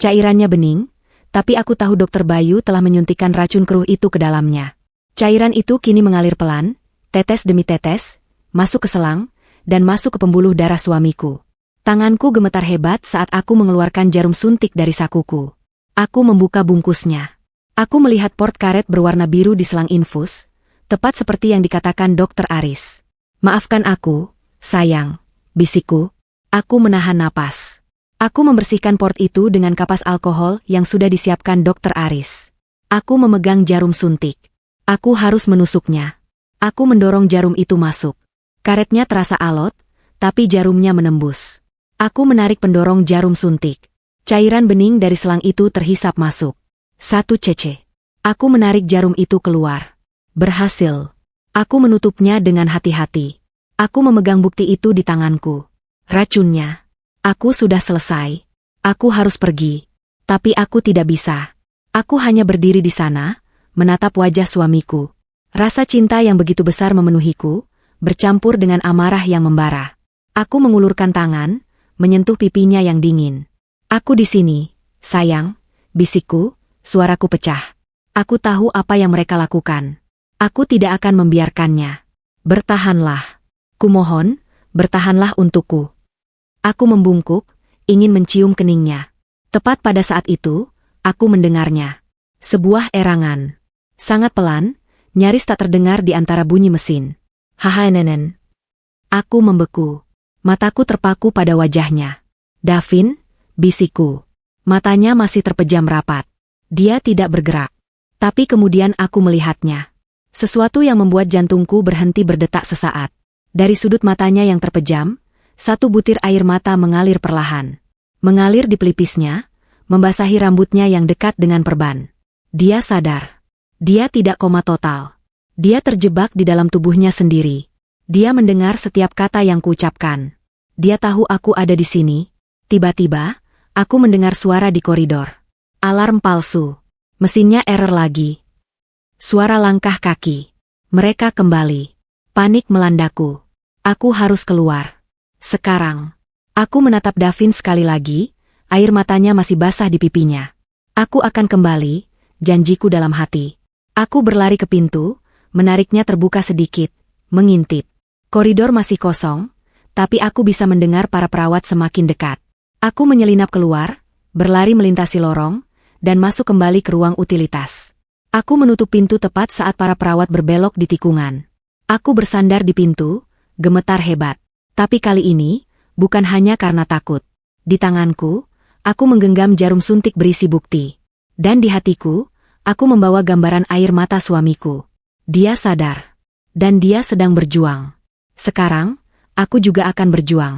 Cairannya bening, tapi aku tahu Dokter Bayu telah menyuntikkan racun keruh itu ke dalamnya. Cairan itu kini mengalir pelan, tetes demi tetes, masuk ke selang, dan masuk ke pembuluh darah suamiku. Tanganku gemetar hebat saat aku mengeluarkan jarum suntik dari sakuku. Aku membuka bungkusnya. Aku melihat port karet berwarna biru di selang infus, tepat seperti yang dikatakan Dokter Aris. Maafkan aku, sayang, bisikku. Aku menahan napas. Aku membersihkan port itu dengan kapas alkohol yang sudah disiapkan Dokter Aris. Aku memegang jarum suntik. Aku harus menusuknya. Aku mendorong jarum itu masuk. Karetnya terasa alot, tapi jarumnya menembus. Aku menarik pendorong jarum suntik. Cairan bening dari selang itu terhisap masuk. 1 cc. Aku menarik jarum itu keluar. Berhasil. Aku menutupnya dengan hati-hati. Aku memegang bukti itu di tanganku. Racunnya. Aku sudah selesai. Aku harus pergi. Tapi aku tidak bisa. Aku hanya berdiri di sana, menatap wajah suamiku. Rasa cinta yang begitu besar memenuhiku, bercampur dengan amarah yang membara. Aku mengulurkan tangan, menyentuh pipinya yang dingin. Aku di sini, sayang, bisikku, suaraku pecah. Aku tahu apa yang mereka lakukan. Aku tidak akan membiarkannya. Bertahanlah. Kumohon, bertahanlah untukku. Aku membungkuk, ingin mencium keningnya. Tepat pada saat itu, aku mendengarnya. Sebuah erangan. Sangat pelan, nyaris tak terdengar di antara bunyi mesin. Hahaha nenen. Aku membeku. Mataku terpaku pada wajahnya. Davin, bisikku. Matanya masih terpejam rapat. Dia tidak bergerak. Tapi kemudian aku melihatnya. Sesuatu yang membuat jantungku berhenti berdetak sesaat. Dari sudut matanya yang terpejam, satu butir air mata mengalir perlahan. Mengalir di pelipisnya, membasahi rambutnya yang dekat dengan perban. Dia sadar. Dia tidak koma total. Dia terjebak di dalam tubuhnya sendiri. Dia mendengar setiap kata yang kuucapkan. Dia tahu aku ada di sini. Tiba-tiba, aku mendengar suara di koridor. Alarm palsu. Mesinnya error lagi. Suara langkah kaki. Mereka kembali. Panik melandaku. Aku harus keluar. Sekarang. Aku menatap Davin sekali lagi, air matanya masih basah di pipinya. Aku akan kembali, janjiku dalam hati. Aku berlari ke pintu, menariknya terbuka sedikit, mengintip. Koridor masih kosong, tapi aku bisa mendengar para perawat semakin dekat. Aku menyelinap keluar, berlari melintasi lorong, dan masuk kembali ke ruang utilitas. Aku menutup pintu tepat saat para perawat berbelok di tikungan. Aku bersandar di pintu, gemetar hebat. Tapi kali ini, bukan hanya karena takut. Di tanganku, aku menggenggam jarum suntik berisi bukti. Dan di hatiku, aku membawa gambaran air mata suamiku. Dia sadar. Dan dia sedang berjuang. Sekarang, aku juga akan berjuang.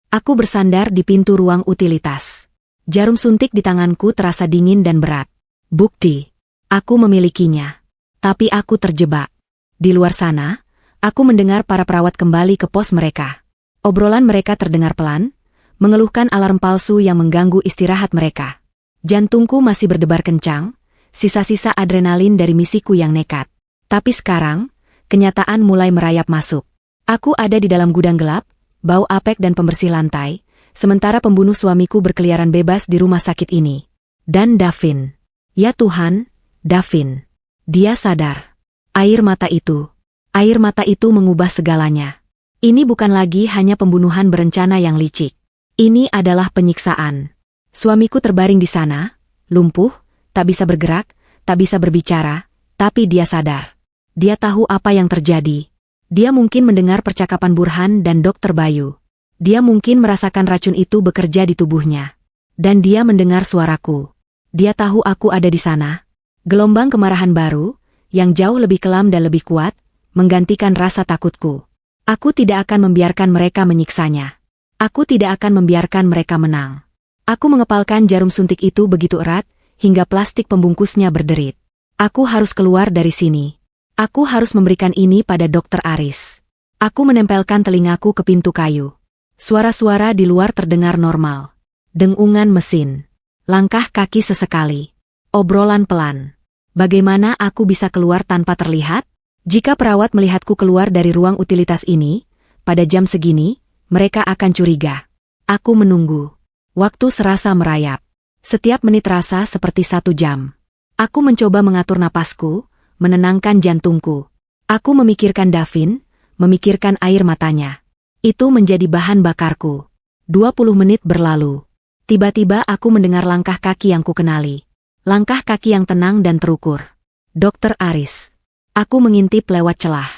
Aku bersandar di pintu ruang utilitas. Jarum suntik di tanganku terasa dingin dan berat. Bukti. Aku memilikinya. Tapi aku terjebak. Di luar sana, aku mendengar para perawat kembali ke pos mereka. Obrolan mereka terdengar pelan, mengeluhkan alarm palsu yang mengganggu istirahat mereka. Jantungku masih berdebar kencang, sisa-sisa adrenalin dari misiku yang nekat. Tapi sekarang, kenyataan mulai merayap masuk. Aku ada di dalam gudang gelap, bau apek dan pembersih lantai, sementara pembunuh suamiku berkeliaran bebas di rumah sakit ini. Dan Davin. Ya Tuhan, Davin. Dia sadar. Air mata itu mengubah segalanya. Ini bukan lagi hanya pembunuhan berencana yang licik. Ini adalah penyiksaan. Suamiku terbaring di sana, lumpuh, tak bisa bergerak, tak bisa berbicara, tapi dia sadar. Dia tahu apa yang terjadi. Dia mungkin mendengar percakapan Burhan dan Dokter Bayu. Dia mungkin merasakan racun itu bekerja di tubuhnya. Dan dia mendengar suaraku. Dia tahu aku ada di sana. Gelombang kemarahan baru, yang jauh lebih kelam dan lebih kuat, menggantikan rasa takutku. Aku tidak akan membiarkan mereka menyiksanya. Aku tidak akan membiarkan mereka menang. Aku mengepalkan jarum suntik itu begitu erat, hingga plastik pembungkusnya berderit. Aku harus keluar dari sini. Aku harus memberikan ini pada Dokter Aris. Aku menempelkan telingaku ke pintu kayu. Suara-suara di luar terdengar normal. Dengungan mesin. Langkah kaki sesekali. Obrolan pelan. Bagaimana aku bisa keluar tanpa terlihat? Jika perawat melihatku keluar dari ruang utilitas ini, pada jam segini, mereka akan curiga. Aku menunggu. Waktu serasa merayap. Setiap menit rasa seperti 1 jam. Aku mencoba mengatur napasku, menenangkan jantungku. Aku memikirkan Davin, memikirkan air matanya. Itu menjadi bahan bakarku. 20 menit berlalu. Tiba-tiba aku mendengar langkah kaki yang kukenali. Langkah kaki yang tenang dan terukur. Dokter Aris. Aku mengintip lewat celah.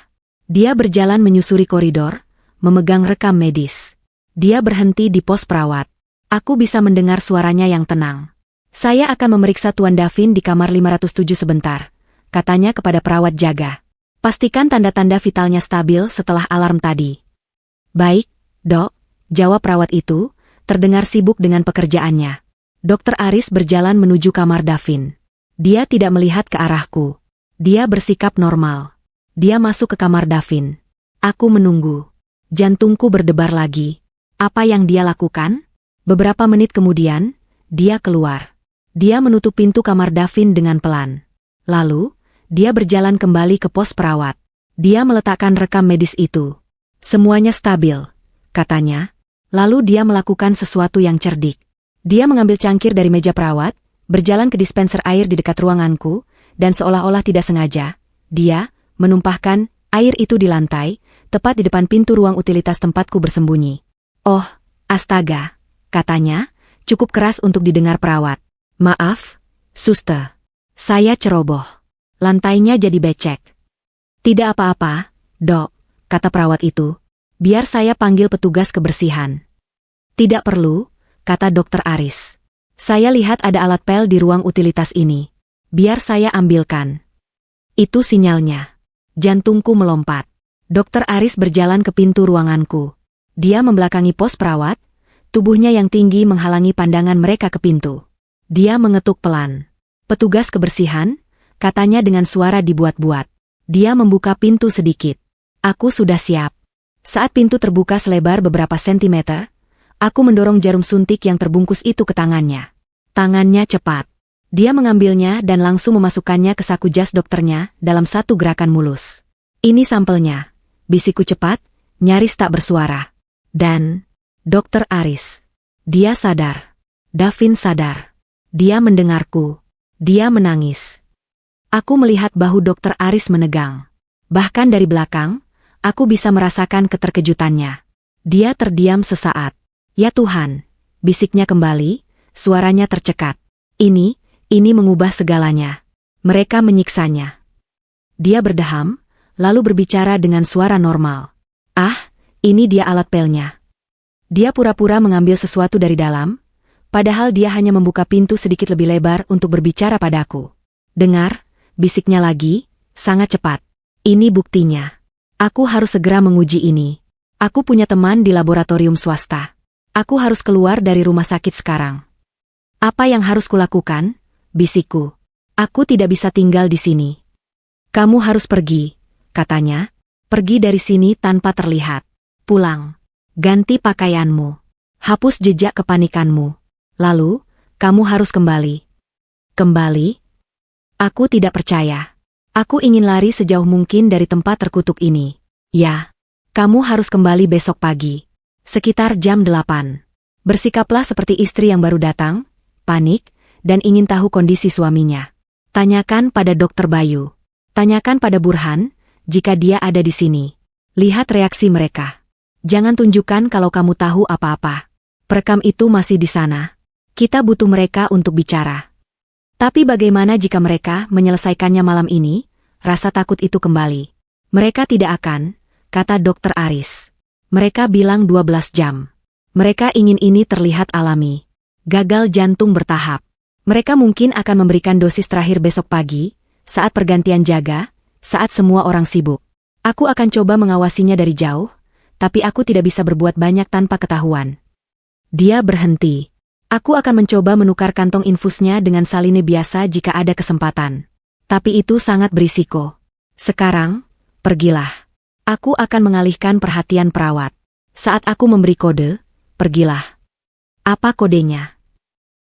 Dia berjalan menyusuri koridor, memegang rekam medis. Dia berhenti di pos perawat. Aku bisa mendengar suaranya yang tenang. Saya akan memeriksa Tuan Davin di kamar 507 sebentar, katanya kepada perawat jaga. Pastikan tanda-tanda vitalnya stabil setelah alarm tadi. Baik, Dok, jawab perawat itu, terdengar sibuk dengan pekerjaannya. Dokter Aris berjalan menuju kamar Davin. Dia tidak melihat ke arahku. Dia bersikap normal. Dia masuk ke kamar Davin. Aku menunggu. Jantungku berdebar lagi. Apa yang dia lakukan? Beberapa menit kemudian, dia keluar. Dia menutup pintu kamar Davin dengan pelan. Lalu, dia berjalan kembali ke pos perawat. Dia meletakkan rekam medis itu. Semuanya stabil, katanya. Lalu dia melakukan sesuatu yang cerdik. Dia mengambil cangkir dari meja perawat, berjalan ke dispenser air di dekat ruanganku, dan seolah-olah tidak sengaja, dia menumpahkan air itu di lantai, tepat di depan pintu ruang utilitas tempatku bersembunyi. Oh, astaga, katanya, cukup keras untuk didengar perawat. Maaf, suster. Saya ceroboh. Lantainya jadi becek. Tidak apa-apa, Dok, kata perawat itu. Biar saya panggil petugas kebersihan. Tidak perlu, kata Dokter Aris. Saya lihat ada alat pel di ruang utilitas ini. Biar saya ambilkan. Itu sinyalnya. Jantungku melompat. Dokter Aris berjalan ke pintu ruanganku. Dia membelakangi pos perawat, tubuhnya yang tinggi menghalangi pandangan mereka ke pintu. Dia mengetuk pelan. Petugas kebersihan, katanya dengan suara dibuat-buat. Dia membuka pintu sedikit. Aku sudah siap. Saat pintu terbuka selebar beberapa sentimeter, aku mendorong jarum suntik yang terbungkus itu ke tangannya. Tangannya cepat. Dia mengambilnya dan langsung memasukkannya ke saku jas dokternya dalam satu gerakan mulus. Ini sampelnya. Bisikku cepat, nyaris tak bersuara. Dan, Dokter Aris. Dia sadar. Davin sadar. Dia mendengarku. Dia menangis. Aku melihat bahu Dokter Aris menegang. Bahkan dari belakang, aku bisa merasakan keterkejutannya. Dia terdiam sesaat. Ya Tuhan, bisiknya kembali, suaranya tercekat. Ini mengubah segalanya. Mereka menyiksanya. Dia berdeham, lalu berbicara dengan suara normal. Ah, ini dia alat pelnya. Dia pura-pura mengambil sesuatu dari dalam, padahal dia hanya membuka pintu sedikit lebih lebar untuk berbicara padaku. Dengar, bisiknya lagi, sangat cepat. Ini buktinya. Aku harus segera menguji ini. Aku punya teman di laboratorium swasta. Aku harus keluar dari rumah sakit sekarang. Apa yang harus kulakukan? Bisikku. Aku tidak bisa tinggal di sini. Kamu harus pergi, katanya. Pergi dari sini tanpa terlihat. Pulang. Ganti pakaianmu. Hapus jejak kepanikanmu. Lalu, kamu harus kembali. Kembali? Aku tidak percaya. Aku ingin lari sejauh mungkin dari tempat terkutuk ini. Ya. Kamu harus kembali besok pagi. Sekitar jam 8. Bersikaplah seperti istri yang baru datang, panik, dan ingin tahu kondisi suaminya. Tanyakan pada Dokter Bayu. Tanyakan pada Burhan, jika dia ada di sini. Lihat reaksi mereka. Jangan tunjukkan kalau kamu tahu apa-apa. Perekam itu masih di sana. Kita butuh mereka untuk bicara. Tapi bagaimana jika mereka menyelesaikannya malam ini? Rasa takut itu kembali. Mereka tidak akan, kata Dokter Aris. Mereka bilang 12 jam. Mereka ingin ini terlihat alami. Gagal jantung bertahap. Mereka mungkin akan memberikan dosis terakhir besok pagi, saat pergantian jaga, saat semua orang sibuk. Aku akan coba mengawasinya dari jauh, tapi aku tidak bisa berbuat banyak tanpa ketahuan. Dia berhenti. Aku akan mencoba menukar kantong infusnya dengan saline biasa jika ada kesempatan. Tapi itu sangat berisiko. Sekarang, pergilah. Aku akan mengalihkan perhatian perawat. Saat aku memberi kode, pergilah. Apa kodenya?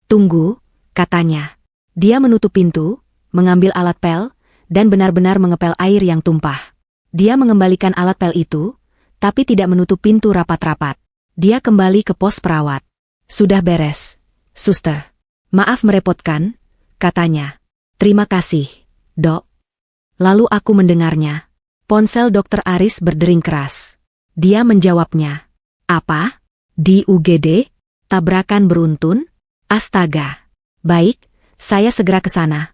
Tunggu, katanya. Dia menutup pintu, mengambil alat pel, dan benar-benar mengepel air yang tumpah. Dia mengembalikan alat pel itu, tapi tidak menutup pintu rapat-rapat. Dia kembali ke pos perawat. Sudah beres, suster. Maaf merepotkan, katanya. Terima kasih, Dok. Lalu aku mendengarnya. Ponsel Dokter Aris berdering keras. Dia menjawabnya. Apa? Di UGD? Tabrakan beruntun? Astaga. Baik, saya segera ke sana.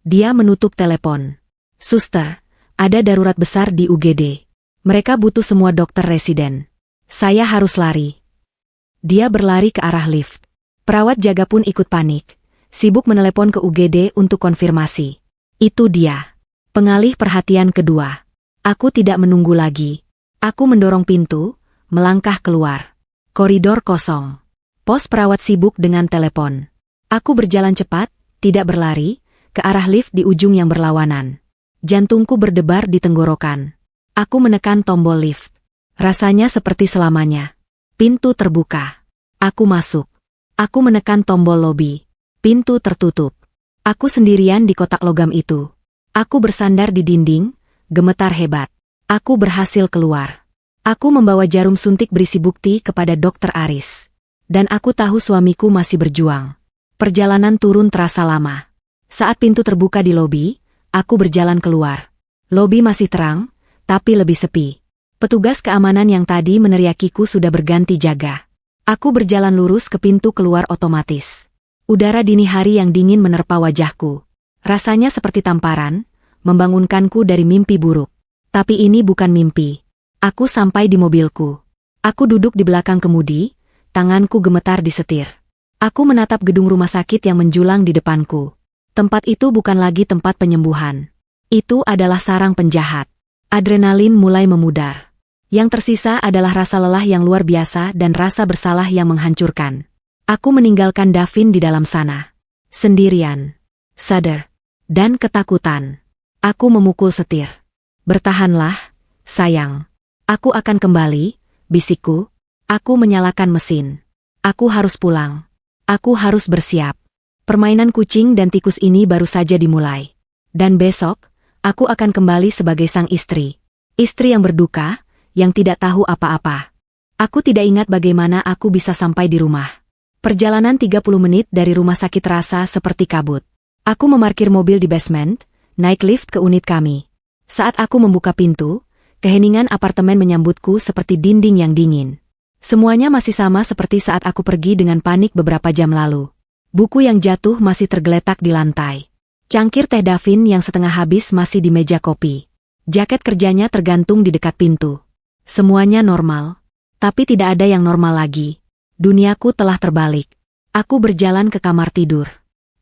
Dia menutup telepon. Suster, ada darurat besar di UGD. Mereka butuh semua dokter residen. Saya harus lari. Dia berlari ke arah lift. Perawat jaga pun ikut panik. Sibuk menelepon ke UGD untuk konfirmasi. Itu dia. Pengalih perhatian kedua. Aku tidak menunggu lagi. Aku mendorong pintu, melangkah keluar. Koridor kosong. Pos perawat sibuk dengan telepon. Aku berjalan cepat, tidak berlari, ke arah lift di ujung yang berlawanan. Jantungku berdebar di tenggorokan. Aku menekan tombol lift. Rasanya seperti selamanya. Pintu terbuka. Aku masuk. Aku menekan tombol lobi. Pintu tertutup. Aku sendirian di kotak logam itu. Aku bersandar di dinding, gemetar hebat. Aku berhasil keluar. Aku membawa jarum suntik berisi bukti kepada Dokter Aris. Dan aku tahu suamiku masih berjuang. Perjalanan turun terasa lama. Saat pintu terbuka di lobi, aku berjalan keluar. Lobi masih terang, tapi lebih sepi. Petugas keamanan yang tadi meneriakiku sudah berganti jaga. Aku berjalan lurus ke pintu keluar otomatis. Udara dini hari yang dingin menerpa wajahku. Rasanya seperti tamparan, membangunkanku dari mimpi buruk. Tapi ini bukan mimpi. Aku sampai di mobilku. Aku duduk di belakang kemudi, tanganku gemetar di setir. Aku menatap gedung rumah sakit yang menjulang di depanku. Tempat itu bukan lagi tempat penyembuhan. Itu adalah sarang penjahat. Adrenalin mulai memudar. Yang tersisa adalah rasa lelah yang luar biasa dan rasa bersalah yang menghancurkan. Aku meninggalkan Davin di dalam sana. Sendirian. Sadar. Dan ketakutan. Aku memukul setir. Bertahanlah, sayang. Aku akan kembali, bisikku. Aku menyalakan mesin. Aku harus pulang. Aku harus bersiap. Permainan kucing dan tikus ini baru saja dimulai. Dan besok, aku akan kembali sebagai sang istri. Istri yang berduka, yang tidak tahu apa-apa. Aku tidak ingat bagaimana aku bisa sampai di rumah. Perjalanan 30 menit dari rumah sakit terasa seperti kabut. Aku memarkir mobil di basement, naik lift ke unit kami. Saat aku membuka pintu, keheningan apartemen menyambutku seperti dinding yang dingin. Semuanya masih sama seperti saat aku pergi dengan panik beberapa jam lalu. Buku yang jatuh masih tergeletak di lantai. Cangkir teh Davin yang setengah habis masih di meja kopi. Jaket kerjanya tergantung di dekat pintu. Semuanya normal. Tapi tidak ada yang normal lagi. Duniaku telah terbalik. Aku berjalan ke kamar tidur.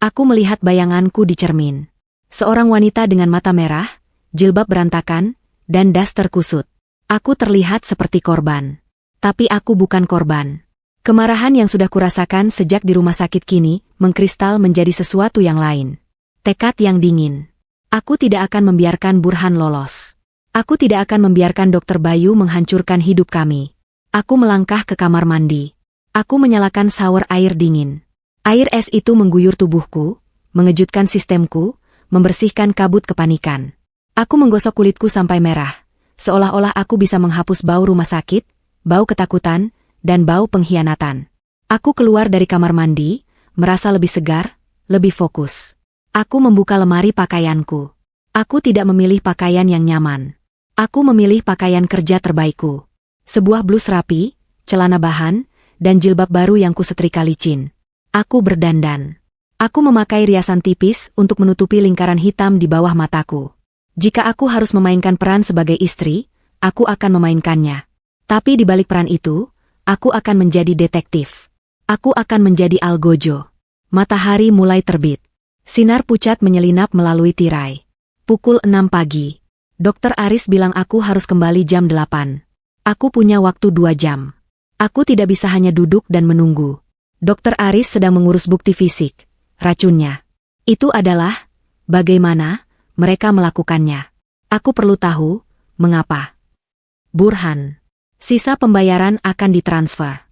Aku melihat bayanganku di cermin. Seorang wanita dengan mata merah, jilbab berantakan, dan das terkusut. Aku terlihat seperti korban. Tapi aku bukan korban. Kemarahan yang sudah kurasakan sejak di rumah sakit kini, mengkristal menjadi sesuatu yang lain. Tekad yang dingin. Aku tidak akan membiarkan Burhan lolos. Aku tidak akan membiarkan Dr. Bayu menghancurkan hidup kami. Aku melangkah ke kamar mandi. Aku menyalakan shower air dingin. Air es itu mengguyur tubuhku, mengejutkan sistemku, membersihkan kabut kepanikan. Aku menggosok kulitku sampai merah. Seolah-olah aku bisa menghapus bau rumah sakit, bau ketakutan, dan bau pengkhianatan. Aku keluar dari kamar mandi, merasa lebih segar, lebih fokus. Aku membuka lemari pakaianku. Aku tidak memilih pakaian yang nyaman. Aku memilih pakaian kerja terbaikku. Sebuah blus rapi, celana bahan, dan jilbab baru yang kusetrika licin. Aku berdandan. Aku memakai riasan tipis untuk menutupi lingkaran hitam di bawah mataku. Jika aku harus memainkan peran sebagai istri, aku akan memainkannya. Tapi di balik peran itu, aku akan menjadi detektif. Aku akan menjadi algojo. Matahari mulai terbit. Sinar pucat menyelinap melalui tirai. Pukul 6 pagi. Dokter Aris bilang aku harus kembali jam 8. Aku punya waktu 2 jam. Aku tidak bisa hanya duduk dan menunggu. Dokter Aris sedang mengurus bukti fisik. Racunnya. Itu adalah bagaimana mereka melakukannya. Aku perlu tahu mengapa. Burhan. Sisa pembayaran akan ditransfer.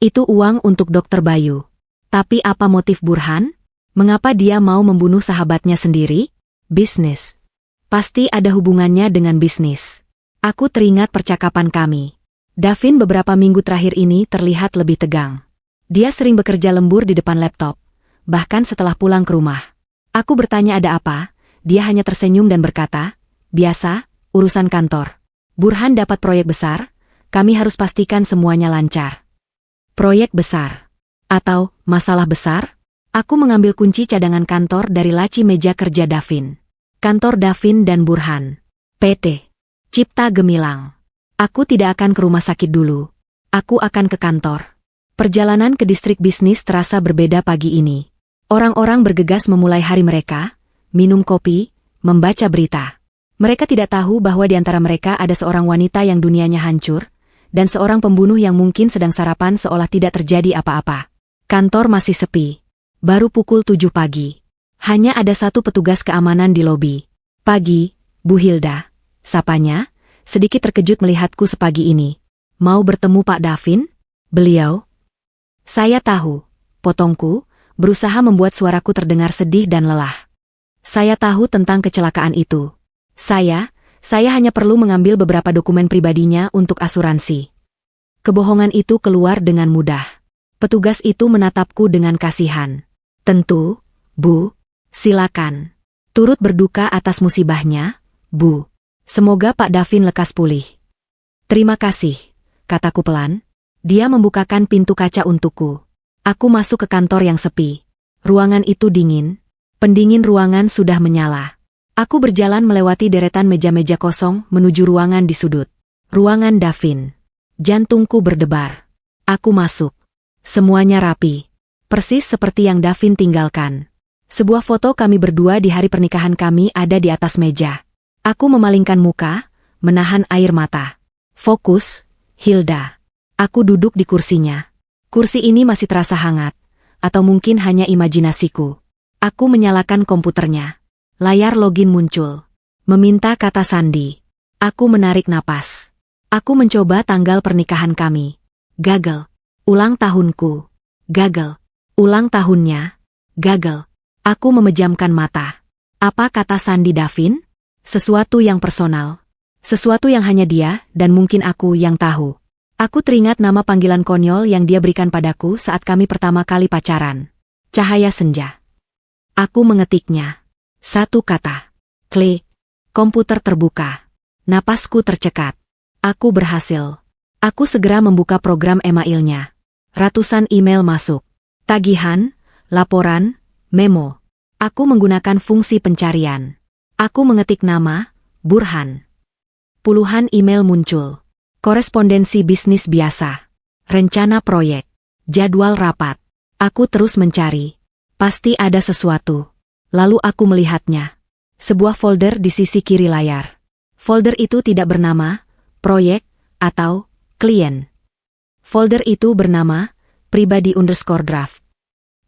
Itu uang untuk Dr. Bayu. Tapi apa motif Burhan? Mengapa dia mau membunuh sahabatnya sendiri? Bisnis. Pasti ada hubungannya dengan bisnis. Aku teringat percakapan kami. Davin beberapa minggu terakhir ini terlihat lebih tegang. Dia sering bekerja lembur di depan laptop. Bahkan setelah pulang ke rumah. Aku bertanya ada apa, dia hanya tersenyum dan berkata, biasa, urusan kantor. Burhan dapat proyek besar, kami harus pastikan semuanya lancar. Proyek besar. Atau masalah besar? Aku mengambil kunci cadangan kantor dari laci meja kerja Davin. Kantor Davin dan Burhan. PT. Cipta Gemilang. Aku tidak akan ke rumah sakit dulu. Aku akan ke kantor. Perjalanan ke distrik bisnis terasa berbeda pagi ini. Orang-orang bergegas memulai hari mereka, minum kopi, membaca berita. Mereka tidak tahu bahwa di antara mereka ada seorang wanita yang dunianya hancur, dan seorang pembunuh yang mungkin sedang sarapan seolah tidak terjadi apa-apa. Kantor masih sepi. Baru pukul 7 pagi. Hanya ada satu petugas keamanan di lobi. Pagi, Bu Hilda. Sapanya, sedikit terkejut melihatku sepagi ini. Mau bertemu Pak Davin? Beliau? Saya tahu, potongku, berusaha membuat suaraku terdengar sedih dan lelah. Saya tahu tentang kecelakaan itu. Saya hanya perlu mengambil beberapa dokumen pribadinya untuk asuransi. Kebohongan itu keluar dengan mudah. Petugas itu menatapku dengan kasihan. Tentu, Bu. Silakan. Turut berduka atas musibahnya, Bu. Semoga Pak Davin lekas pulih. Terima kasih, kataku pelan. Dia membukakan pintu kaca untukku. Aku masuk ke kantor yang sepi. Ruangan itu dingin. Pendingin ruangan sudah menyala. Aku berjalan melewati deretan meja-meja kosong menuju ruangan di sudut. Ruangan Davin. Jantungku berdebar. Aku masuk. Semuanya rapi. Persis seperti yang Davin tinggalkan. Sebuah foto kami berdua di hari pernikahan kami ada di atas meja. Aku memalingkan muka, menahan air mata. Fokus, Hilda. Aku duduk di kursinya. Kursi ini masih terasa hangat. Atau mungkin hanya imajinasiku. Aku menyalakan komputernya. Layar login muncul. Meminta kata sandi. Aku menarik napas. Aku mencoba tanggal pernikahan kami. Gagal. Ulang tahunku. Gagal. Ulang tahunnya. Gagal. Aku memejamkan mata. Apa kata sandi Davin? Sesuatu yang personal. Sesuatu yang hanya dia dan mungkin aku yang tahu. Aku teringat nama panggilan konyol yang dia berikan padaku saat kami pertama kali pacaran. Cahaya senja. Aku mengetiknya. Satu kata. Klik. Komputer terbuka. Napasku tercekat. Aku berhasil. Aku segera membuka program emailnya. Ratusan email masuk. Tagihan, laporan, memo. Aku menggunakan fungsi pencarian. Aku mengetik nama, Burhan. Puluhan email muncul. Korespondensi bisnis biasa. Rencana proyek. Jadwal rapat. Aku terus mencari. Pasti ada sesuatu. Lalu aku melihatnya. Sebuah folder di sisi kiri layar. Folder itu tidak bernama, proyek, atau klien. Folder itu bernama, pribadi_draft.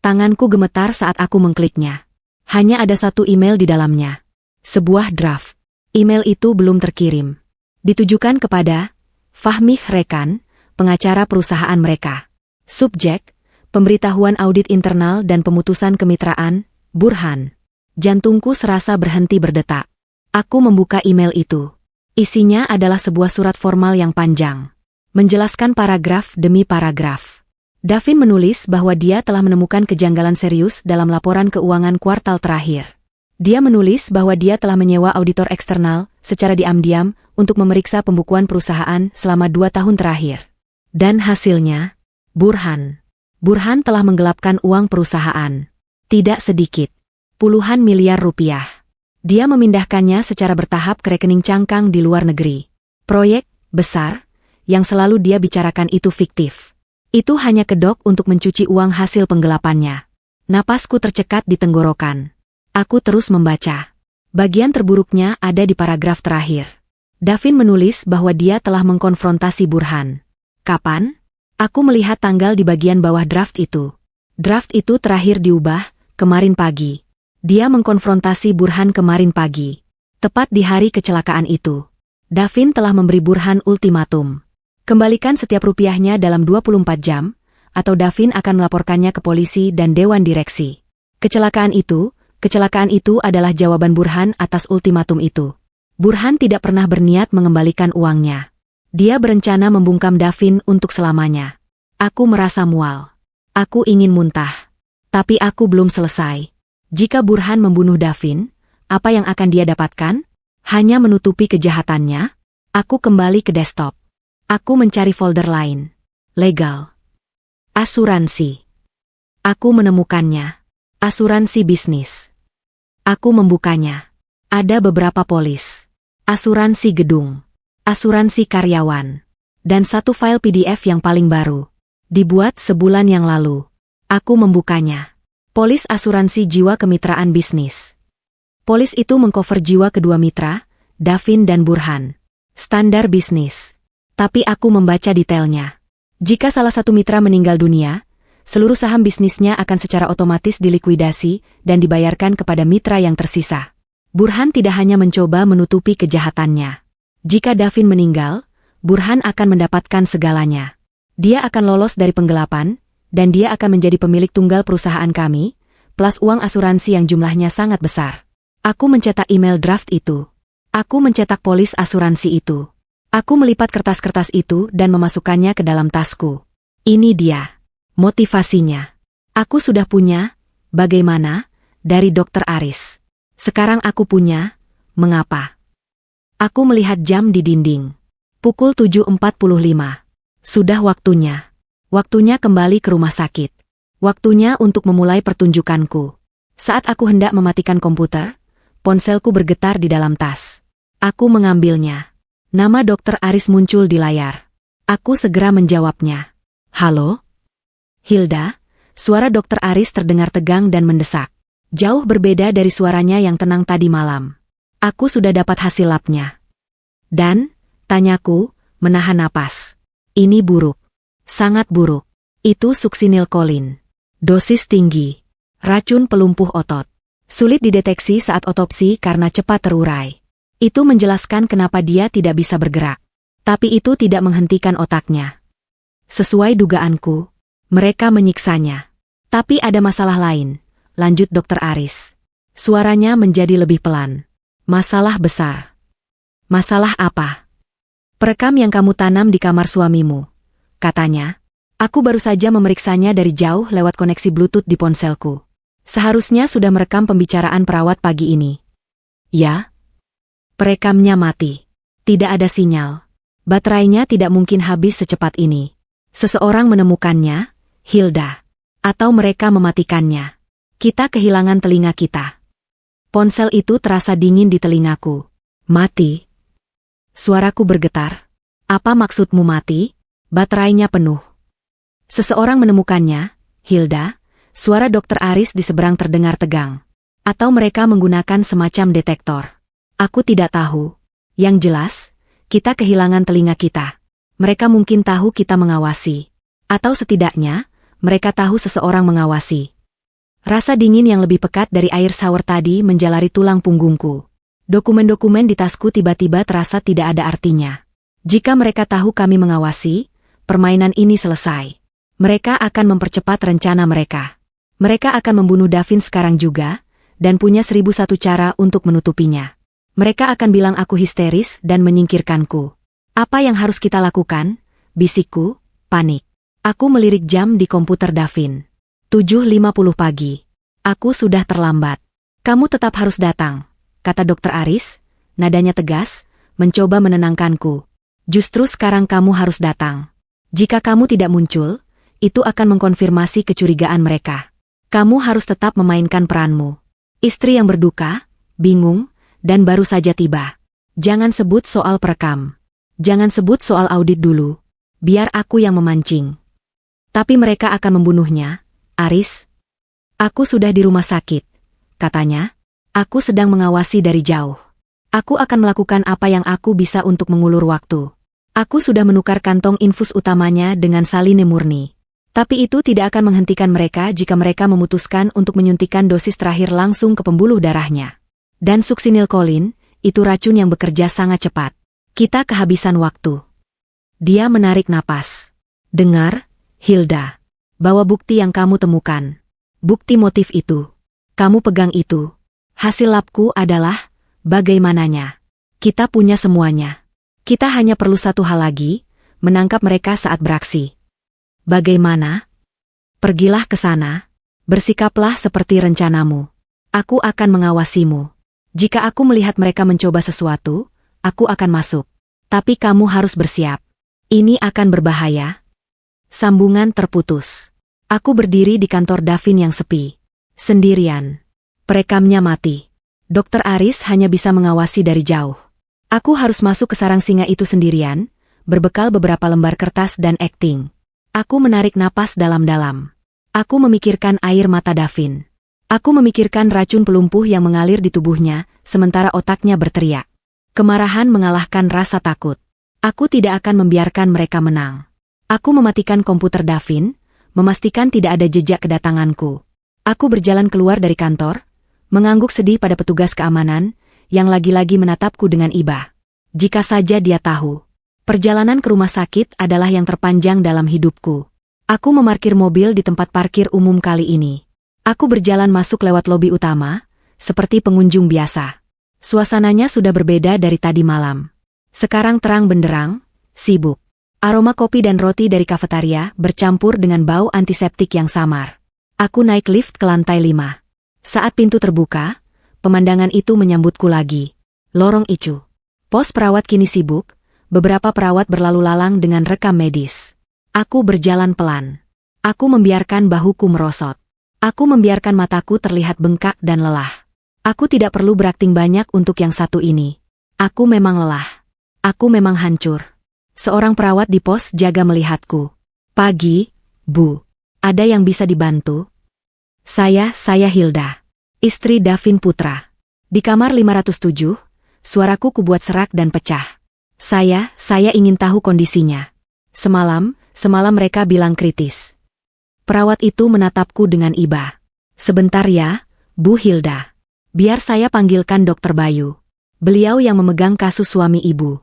Tanganku gemetar saat aku mengkliknya. Hanya ada satu email di dalamnya. Sebuah draft. Email itu belum terkirim. Ditujukan kepada Fahmi Rekan, pengacara perusahaan mereka. Subjek, pemberitahuan audit internal dan pemutusan kemitraan, Burhan. Jantungku serasa berhenti berdetak. Aku membuka email itu. Isinya adalah sebuah surat formal yang panjang. Menjelaskan paragraf demi paragraf. Davin menulis bahwa dia telah menemukan kejanggalan serius dalam laporan keuangan kuartal terakhir. Dia menulis bahwa dia telah menyewa auditor eksternal secara diam-diam untuk memeriksa pembukuan perusahaan selama 2 tahun terakhir. Dan hasilnya, Burhan. Burhan telah menggelapkan uang perusahaan. Tidak sedikit. Puluhan miliar rupiah. Dia memindahkannya secara bertahap ke rekening cangkang di luar negeri. Proyek besar yang selalu dia bicarakan itu fiktif. Itu hanya kedok untuk mencuci uang hasil penggelapannya. Napasku tercekat di tenggorokan. Aku terus membaca. Bagian terburuknya ada di paragraf terakhir. Davin menulis bahwa dia telah mengkonfrontasi Burhan. Kapan? Aku melihat tanggal di bagian bawah draft itu. Draft itu terakhir diubah kemarin pagi. Dia mengkonfrontasi Burhan kemarin pagi. Tepat di hari kecelakaan itu. Davin telah memberi Burhan ultimatum. Kembalikan setiap rupiahnya dalam 24 jam, atau Davin akan melaporkannya ke polisi dan dewan direksi. Kecelakaan itu adalah jawaban Burhan atas ultimatum itu. Burhan tidak pernah berniat mengembalikan uangnya. Dia berencana membungkam Davin untuk selamanya. Aku merasa mual. Aku ingin muntah. Tapi aku belum selesai. Jika Burhan membunuh Davin, apa yang akan dia dapatkan? Hanya menutupi kejahatannya. Aku kembali ke desktop. Aku mencari folder lain. Legal. Asuransi. Aku menemukannya. Asuransi bisnis. Aku membukanya. Ada beberapa polis. Asuransi gedung. Asuransi karyawan. Dan satu file PDF yang paling baru. Dibuat sebulan yang lalu. Aku membukanya. Polis asuransi jiwa kemitraan bisnis. Polis itu mengcover jiwa kedua mitra, Davin dan Burhan. Standar bisnis. Tapi aku membaca detailnya. Jika salah satu mitra meninggal dunia, seluruh saham bisnisnya akan secara otomatis dilikuidasi dan dibayarkan kepada mitra yang tersisa. Burhan tidak hanya mencoba menutupi kejahatannya. Jika Davin meninggal, Burhan akan mendapatkan segalanya. Dia akan lolos dari penggelapan, dan dia akan menjadi pemilik tunggal perusahaan kami, plus uang asuransi yang jumlahnya sangat besar. Aku mencetak email draft itu. Aku mencetak polis asuransi itu. Aku melipat kertas-kertas itu dan memasukkannya ke dalam tasku. Ini dia. Motivasinya. Aku sudah punya, bagaimana, dari Dr. Aris. Sekarang aku punya, mengapa? Aku melihat jam di dinding. Pukul 7.45. Sudah waktunya. Waktunya kembali ke rumah sakit. Waktunya untuk memulai pertunjukanku. Saat aku hendak mematikan komputer, ponselku bergetar di dalam tas. Aku mengambilnya. Nama Dokter Aris muncul di layar. Aku segera menjawabnya. Halo? Hilda, suara Dokter Aris terdengar tegang dan mendesak. Jauh berbeda dari suaranya yang tenang tadi malam. Aku sudah dapat hasil labnya. Dan, tanyaku, menahan napas. Ini buruk. Sangat buruk. Itu suksinilkolin. Dosis tinggi. Racun pelumpuh otot. Sulit dideteksi saat otopsi karena cepat terurai. Itu menjelaskan kenapa dia tidak bisa bergerak. Tapi itu tidak menghentikan otaknya. Sesuai dugaanku, mereka menyiksanya. Tapi ada masalah lain, lanjut Dokter Aris. Suaranya menjadi lebih pelan. Masalah besar. Masalah apa? Perekam yang kamu tanam di kamar suamimu. Katanya, aku baru saja memeriksanya dari jauh lewat koneksi Bluetooth di ponselku. Seharusnya sudah merekam pembicaraan perawat pagi ini. Ya? Perekamnya mati. Tidak ada sinyal. Baterainya tidak mungkin habis secepat ini. Seseorang menemukannya, Hilda. Atau mereka mematikannya. Kita kehilangan telinga kita. Ponsel itu terasa dingin di telingaku. Mati. Suaraku bergetar. Apa maksudmu mati? Baterainya penuh. Seseorang menemukannya, Hilda. Suara Dokter Aris di seberang terdengar tegang. Atau mereka menggunakan semacam detektor. Aku tidak tahu. Yang jelas, kita kehilangan telinga kita. Mereka mungkin tahu kita mengawasi. Atau setidaknya, mereka tahu seseorang mengawasi. Rasa dingin yang lebih pekat dari air shower tadi menjalari tulang punggungku. Dokumen-dokumen di tasku tiba-tiba terasa tidak ada artinya. Jika mereka tahu kami mengawasi, permainan ini selesai. Mereka akan mempercepat rencana mereka. Mereka akan membunuh Davin sekarang juga, dan punya 1001 cara untuk menutupinya. Mereka akan bilang aku histeris dan menyingkirkanku. Apa yang harus kita lakukan? Bisikku, panik. Aku melirik jam di komputer Davin. 7.50 pagi. Aku sudah terlambat. Kamu tetap harus datang, kata Dokter Aris, nadanya tegas, mencoba menenangkanku. Justru sekarang kamu harus datang. Jika kamu tidak muncul, itu akan mengkonfirmasi kecurigaan mereka. Kamu harus tetap memainkan peranmu. Istri yang berduka, bingung, dan baru saja tiba. Jangan sebut soal perekam. Jangan sebut soal audit dulu. Biar aku yang memancing. Tapi mereka akan membunuhnya, Aris. Aku sudah di rumah sakit, katanya. Aku sedang mengawasi dari jauh. Aku akan melakukan apa yang aku bisa untuk mengulur waktu. Aku sudah menukar kantong infus utamanya dengan saline murni. Tapi itu tidak akan menghentikan mereka jika mereka memutuskan untuk menyuntikkan dosis terakhir langsung ke pembuluh darahnya. Dan suksinilkolin, itu racun yang bekerja sangat cepat. Kita kehabisan waktu. Dia menarik napas. Dengar, Hilda. Bawa bukti yang kamu temukan. Bukti motif itu. Kamu pegang itu. Hasil labku adalah, bagaimananya. Kita punya semuanya. Kita hanya perlu satu hal lagi, menangkap mereka saat beraksi. Bagaimana? Pergilah ke sana. Bersikaplah seperti rencanamu. Aku akan mengawasimu. Jika aku melihat mereka mencoba sesuatu, aku akan masuk. Tapi kamu harus bersiap. Ini akan berbahaya. Sambungan terputus. Aku berdiri di kantor Davin yang sepi. Sendirian. Perekamnya mati. Dokter Aris hanya bisa mengawasi dari jauh. Aku harus masuk ke sarang singa itu sendirian, berbekal beberapa lembar kertas dan akting. Aku menarik napas dalam-dalam. Aku memikirkan air mata Davin. Aku memikirkan racun pelumpuh yang mengalir di tubuhnya, sementara otaknya berteriak. Kemarahan mengalahkan rasa takut. Aku tidak akan membiarkan mereka menang. Aku mematikan komputer Davin, memastikan tidak ada jejak kedatanganku. Aku berjalan keluar dari kantor, mengangguk sedih pada petugas keamanan, yang lagi-lagi menatapku dengan iba. Jika saja dia tahu. Perjalanan ke rumah sakit adalah yang terpanjang dalam hidupku. Aku memarkir mobil di tempat parkir umum kali ini. Aku berjalan masuk lewat lobi utama, seperti pengunjung biasa. Suasananya sudah berbeda dari tadi malam. Sekarang terang benderang, sibuk. Aroma kopi dan roti dari kafetaria bercampur dengan bau antiseptik yang samar. Aku naik lift ke lantai 5. Saat pintu terbuka, pemandangan itu menyambutku lagi. Lorong icu. Pos perawat kini sibuk, beberapa perawat berlalu lalang dengan rekam medis. Aku berjalan pelan. Aku membiarkan bahuku merosot. Aku membiarkan mataku terlihat bengkak dan lelah. Aku tidak perlu berakting banyak untuk yang satu ini. Aku memang lelah. Aku memang hancur. Seorang perawat di pos jaga melihatku. Pagi, Bu. Ada yang bisa dibantu? Saya Hilda. Istri Davin Putra. Di kamar 507, suaraku kubuat serak dan pecah. Saya ingin tahu kondisinya. Semalam mereka bilang kritis. Perawat itu menatapku dengan iba. Sebentar ya, Bu Hilda. Biar saya panggilkan Dokter Bayu. Beliau yang memegang kasus suami ibu.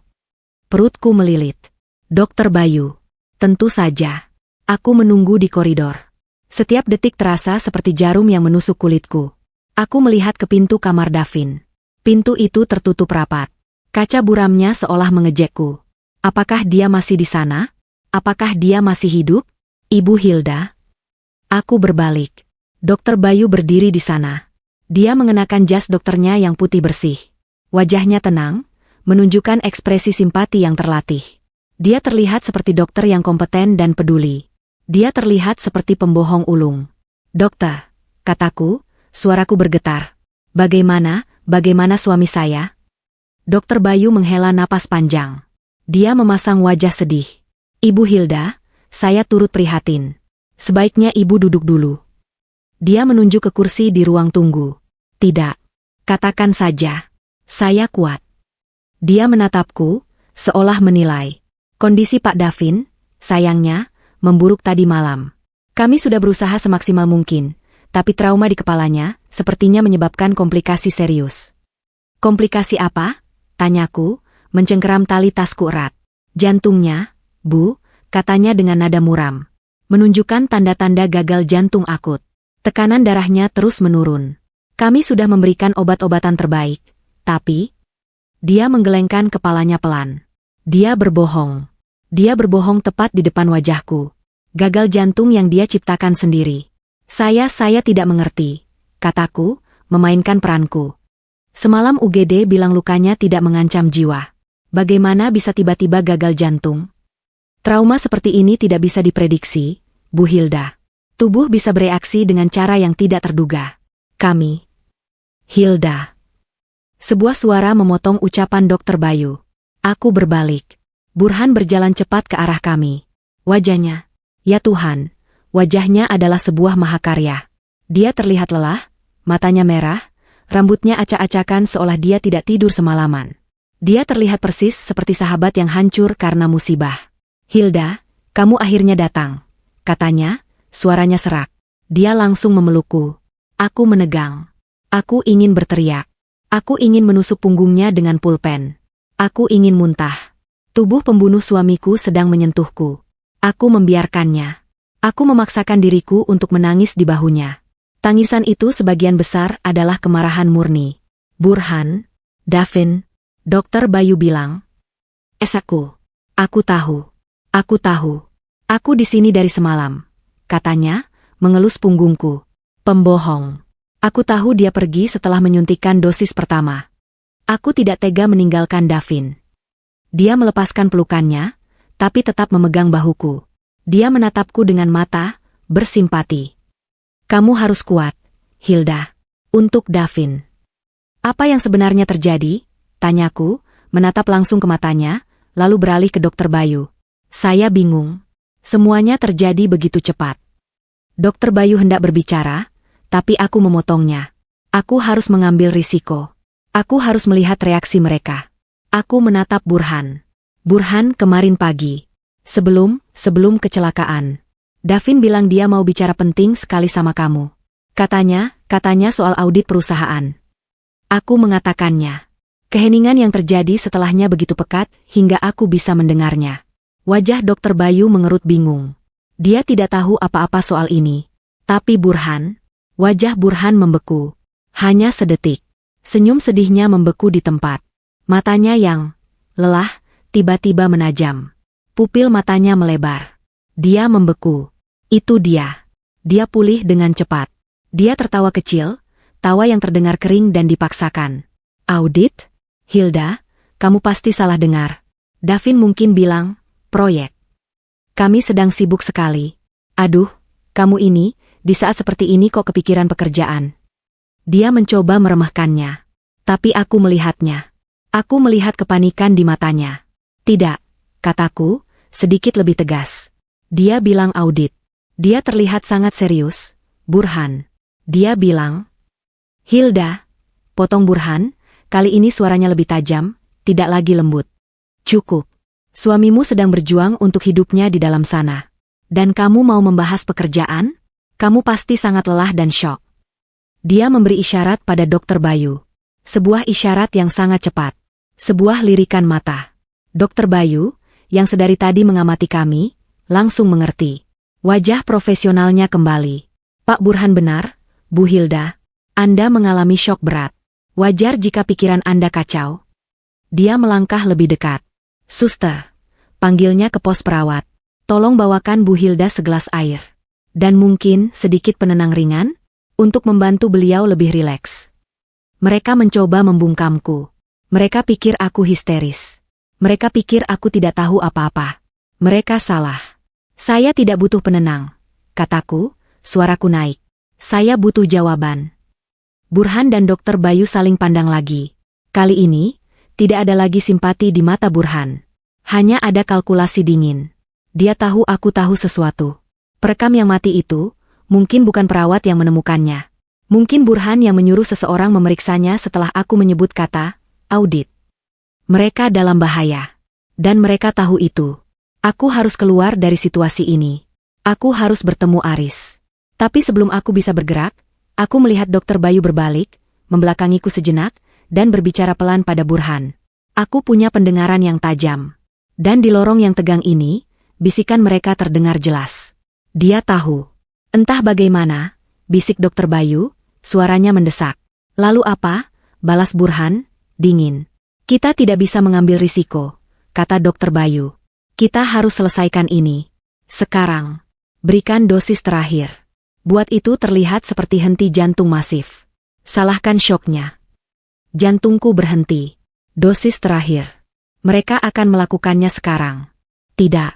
Perutku melilit. Dokter Bayu. Tentu saja. Aku menunggu di koridor. Setiap detik terasa seperti jarum yang menusuk kulitku. Aku melihat ke pintu kamar Davin. Pintu itu tertutup rapat. Kaca buramnya seolah mengejekku. Apakah dia masih di sana? Apakah dia masih hidup? Ibu Hilda? Aku berbalik. Dokter Bayu berdiri di sana. Dia mengenakan jas dokternya yang putih bersih. Wajahnya tenang, menunjukkan ekspresi simpati yang terlatih. Dia terlihat seperti dokter yang kompeten dan peduli. Dia terlihat seperti pembohong ulung. Dokter, kataku, suaraku bergetar. Bagaimana suami saya? Dokter Bayu menghela napas panjang. Dia memasang wajah sedih. Ibu Hilda, saya turut prihatin. Sebaiknya ibu duduk dulu. Dia menunjuk ke kursi di ruang tunggu. Tidak. Katakan saja. Saya kuat. Dia menatapku, seolah menilai. Kondisi Pak Davin, sayangnya, memburuk tadi malam. Kami sudah berusaha semaksimal mungkin, tapi trauma di kepalanya sepertinya menyebabkan komplikasi serius. Komplikasi apa? Tanyaku, mencengkeram tali tasku erat. Jantungnya, Bu, katanya dengan nada muram. Menunjukkan tanda-tanda gagal jantung akut. Tekanan darahnya terus menurun. Kami sudah memberikan obat-obatan terbaik, tapi... Dia menggelengkan kepalanya pelan. Dia berbohong. Dia berbohong tepat di depan wajahku. Gagal jantung yang dia ciptakan sendiri. Saya tidak mengerti, kataku, memainkan peranku. Semalam UGD bilang lukanya tidak mengancam jiwa. Bagaimana bisa tiba-tiba gagal jantung? Trauma seperti ini tidak bisa diprediksi, Bu Hilda. Tubuh bisa bereaksi dengan cara yang tidak terduga. Kami. Hilda. Sebuah suara memotong ucapan Dokter Bayu. Aku berbalik. Burhan berjalan cepat ke arah kami. Wajahnya. Ya Tuhan, wajahnya adalah sebuah mahakarya. Dia terlihat lelah, matanya merah, rambutnya acak-acakan seolah dia tidak tidur semalaman. Dia terlihat persis seperti sahabat yang hancur karena musibah. Hilda, kamu akhirnya datang. Katanya, suaranya serak. Dia langsung memelukku. Aku menegang. Aku ingin berteriak. Aku ingin menusuk punggungnya dengan pulpen. Aku ingin muntah. Tubuh pembunuh suamiku sedang menyentuhku. Aku membiarkannya. Aku memaksakan diriku untuk menangis di bahunya. Tangisan itu sebagian besar adalah kemarahan murni. Burhan, Davin, Dokter Bayu bilang. Esaku. Aku tahu. Aku tahu. Aku di sini dari semalam. Katanya, mengelus punggungku. Pembohong. Aku tahu dia pergi setelah menyuntikkan dosis pertama. Aku tidak tega meninggalkan Davin. Dia melepaskan pelukannya, tapi tetap memegang bahuku. Dia menatapku dengan mata, bersimpati. Kamu harus kuat, Hilda. Untuk Davin. Apa yang sebenarnya terjadi? Tanyaku, menatap langsung ke matanya, lalu beralih ke Dokter Bayu. Saya bingung. Semuanya terjadi begitu cepat. Dokter Bayu hendak berbicara, tapi aku memotongnya. Aku harus mengambil risiko. Aku harus melihat reaksi mereka. Aku menatap Burhan. Burhan kemarin pagi. Sebelum kecelakaan. Davin bilang dia mau bicara penting sekali sama kamu. Katanya soal audit perusahaan. Aku mengatakannya. Keheningan yang terjadi setelahnya begitu pekat hingga aku bisa mendengarnya. Wajah Dokter Bayu mengerut bingung. Dia tidak tahu apa-apa soal ini. Tapi Burhan, wajah Burhan membeku. Hanya sedetik. Senyum sedihnya membeku di tempat. Matanya yang lelah, tiba-tiba menajam. Pupil matanya melebar. Dia membeku. Itu dia. Dia pulih dengan cepat. Dia tertawa kecil, tawa yang terdengar kering dan dipaksakan. Audit? Hilda, kamu pasti salah dengar. Davin mungkin bilang, proyek. Kami sedang sibuk sekali. Aduh, kamu ini, di saat seperti ini kok kepikiran pekerjaan. Dia mencoba meremehkannya. Tapi aku melihatnya. Aku melihat kepanikan di matanya. Tidak, kataku, sedikit lebih tegas. Dia bilang audit. Dia terlihat sangat serius, Burhan. Dia bilang, Hilda, potong Burhan, kali ini suaranya lebih tajam, tidak lagi lembut. Cukup. Suamimu sedang berjuang untuk hidupnya di dalam sana. Dan kamu mau membahas pekerjaan? Kamu pasti sangat lelah dan syok. Dia memberi isyarat pada Dr. Bayu. Sebuah isyarat yang sangat cepat. Sebuah lirikan mata. Dr. Bayu, yang sedari tadi mengamati kami, langsung mengerti. Wajah profesionalnya kembali. Pak Burhan benar, Bu Hilda. Anda mengalami syok berat. Wajar jika pikiran Anda kacau. Dia melangkah lebih dekat. Suster, panggilnya ke pos perawat. Tolong bawakan Bu Hilda segelas air. Dan mungkin sedikit penenang ringan, untuk membantu beliau lebih rileks. Mereka mencoba membungkamku. Mereka pikir aku histeris. Mereka pikir aku tidak tahu apa-apa. Mereka salah. Saya tidak butuh penenang, kataku, suaraku naik. Saya butuh jawaban. Burhan dan Dr. Bayu saling pandang lagi. Kali ini, tidak ada lagi simpati di mata Burhan. Hanya ada kalkulasi dingin. Dia tahu aku tahu sesuatu. Perekam yang mati itu, mungkin bukan perawat yang menemukannya. Mungkin Burhan yang menyuruh seseorang memeriksanya setelah aku menyebut kata, audit. Mereka dalam bahaya. Dan mereka tahu itu. Aku harus keluar dari situasi ini. Aku harus bertemu Aris. Tapi sebelum aku bisa bergerak, aku melihat Dr. Bayu berbalik, membelakangiku sejenak, dan berbicara pelan pada Burhan. Aku punya pendengaran yang tajam. Dan di lorong yang tegang ini, bisikan mereka terdengar jelas. Dia tahu. Entah bagaimana, bisik Dr. Bayu, suaranya mendesak. Lalu apa? Balas Burhan, dingin. Kita tidak bisa mengambil risiko, kata Dr. Bayu. Kita harus selesaikan ini. Sekarang. Berikan dosis terakhir. Buat itu terlihat seperti henti jantung masif. Salahkan syoknya. Jantungku berhenti. Dosis terakhir. Mereka akan melakukannya sekarang. Tidak.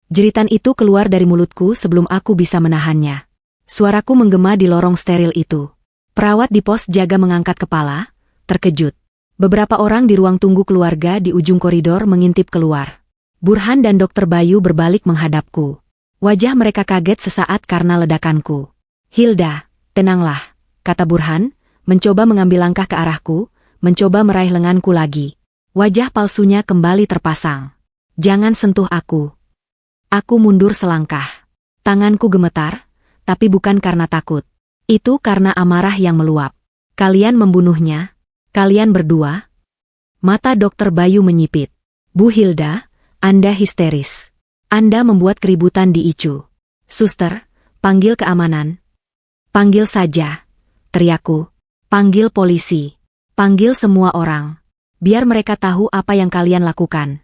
Jeritan itu keluar dari mulutku sebelum aku bisa menahannya. Suaraku menggema di lorong steril itu. Perawat di pos jaga mengangkat kepala, terkejut. Beberapa orang di ruang tunggu keluarga di ujung koridor mengintip keluar. Burhan dan Dr. Bayu berbalik menghadapku. Wajah mereka kaget sesaat karena ledakanku. Hilda, tenanglah, kata Burhan, mencoba mengambil langkah ke arahku, mencoba meraih lenganku lagi. Wajah palsunya kembali terpasang. Jangan sentuh aku. Aku mundur selangkah. Tanganku gemetar, tapi bukan karena takut. Itu karena amarah yang meluap. Kalian membunuhnya? Kalian berdua? Mata Dr. Bayu menyipit. Bu Hilda, Anda histeris. Anda membuat keributan di ICU. Suster, panggil keamanan. Panggil saja, teriakku. Panggil polisi. Panggil semua orang. Biar mereka tahu apa yang kalian lakukan.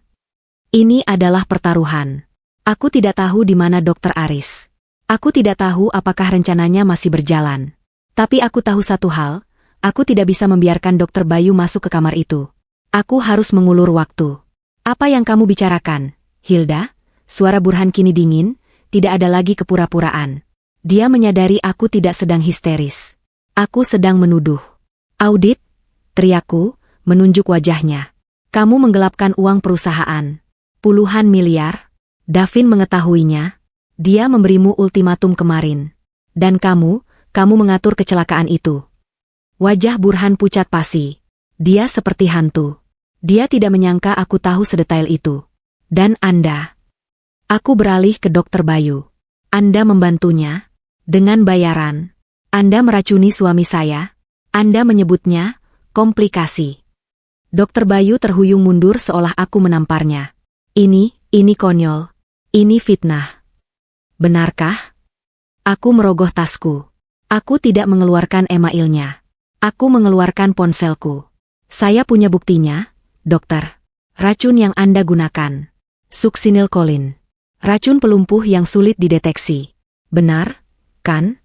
Ini adalah pertaruhan. Aku tidak tahu di mana Dr. Aris. Aku tidak tahu apakah rencananya masih berjalan. Tapi aku tahu satu hal, aku tidak bisa membiarkan Dr. Bayu masuk ke kamar itu. Aku harus mengulur waktu. Apa yang kamu bicarakan, Hilda? Suara Burhan kini dingin, tidak ada lagi kepura-puraan. Dia menyadari aku tidak sedang histeris. Aku sedang menuduh. Audit, teriakku, menunjuk wajahnya. Kamu menggelapkan uang perusahaan. Puluhan miliar. Davin mengetahuinya. Dia memberimu ultimatum kemarin. Dan kamu mengatur kecelakaan itu. Wajah Burhan pucat pasi. Dia seperti hantu. Dia tidak menyangka aku tahu sedetail itu. Dan Anda. Aku beralih ke Dr. Bayu. Anda membantunya. Dengan bayaran. Anda meracuni suami saya. Anda menyebutnya komplikasi. Dr. Bayu terhuyung mundur seolah aku menamparnya. Ini konyol. Ini fitnah. Benarkah? Aku merogoh tasku. Aku tidak mengeluarkan emailnya. Aku mengeluarkan ponselku. Saya punya buktinya, dokter. Racun yang Anda gunakan. Suksinilkolin. Racun pelumpuh yang sulit dideteksi. Benar, kan?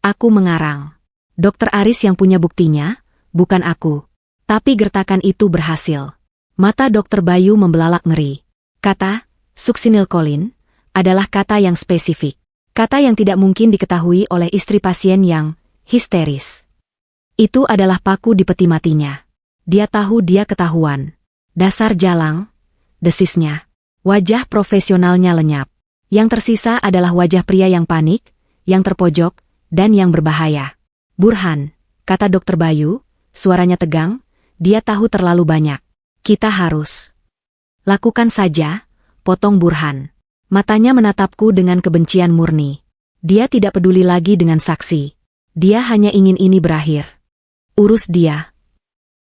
Aku mengarang. Dokter Aris yang punya buktinya, bukan aku. Tapi gertakan itu berhasil. Mata Dr. Bayu membelalak ngeri. Kata, suksinilkolin, adalah kata yang spesifik. Kata yang tidak mungkin diketahui oleh istri pasien yang histeris. Itu adalah paku di peti matinya. Dia tahu dia ketahuan. Dasar jalang. desisnya. Wajah profesionalnya lenyap. Yang tersisa adalah wajah pria yang panik, yang terpojok, dan yang berbahaya. Burhan, kata Dokter Bayu, suaranya tegang, dia tahu terlalu banyak. Kita harus lakukan saja, potong Burhan. Matanya menatapku dengan kebencian murni. Dia tidak peduli lagi dengan saksi. Dia hanya ingin ini berakhir. Urus dia.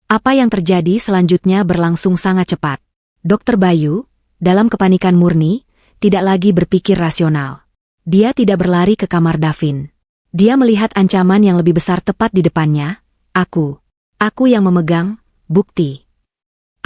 Apa yang terjadi selanjutnya berlangsung sangat cepat. Dokter Bayu, dalam kepanikan murni, tidak lagi berpikir rasional. Dia tidak berlari ke kamar Davin. Dia melihat ancaman yang lebih besar tepat di depannya. Aku. Aku yang memegang bukti.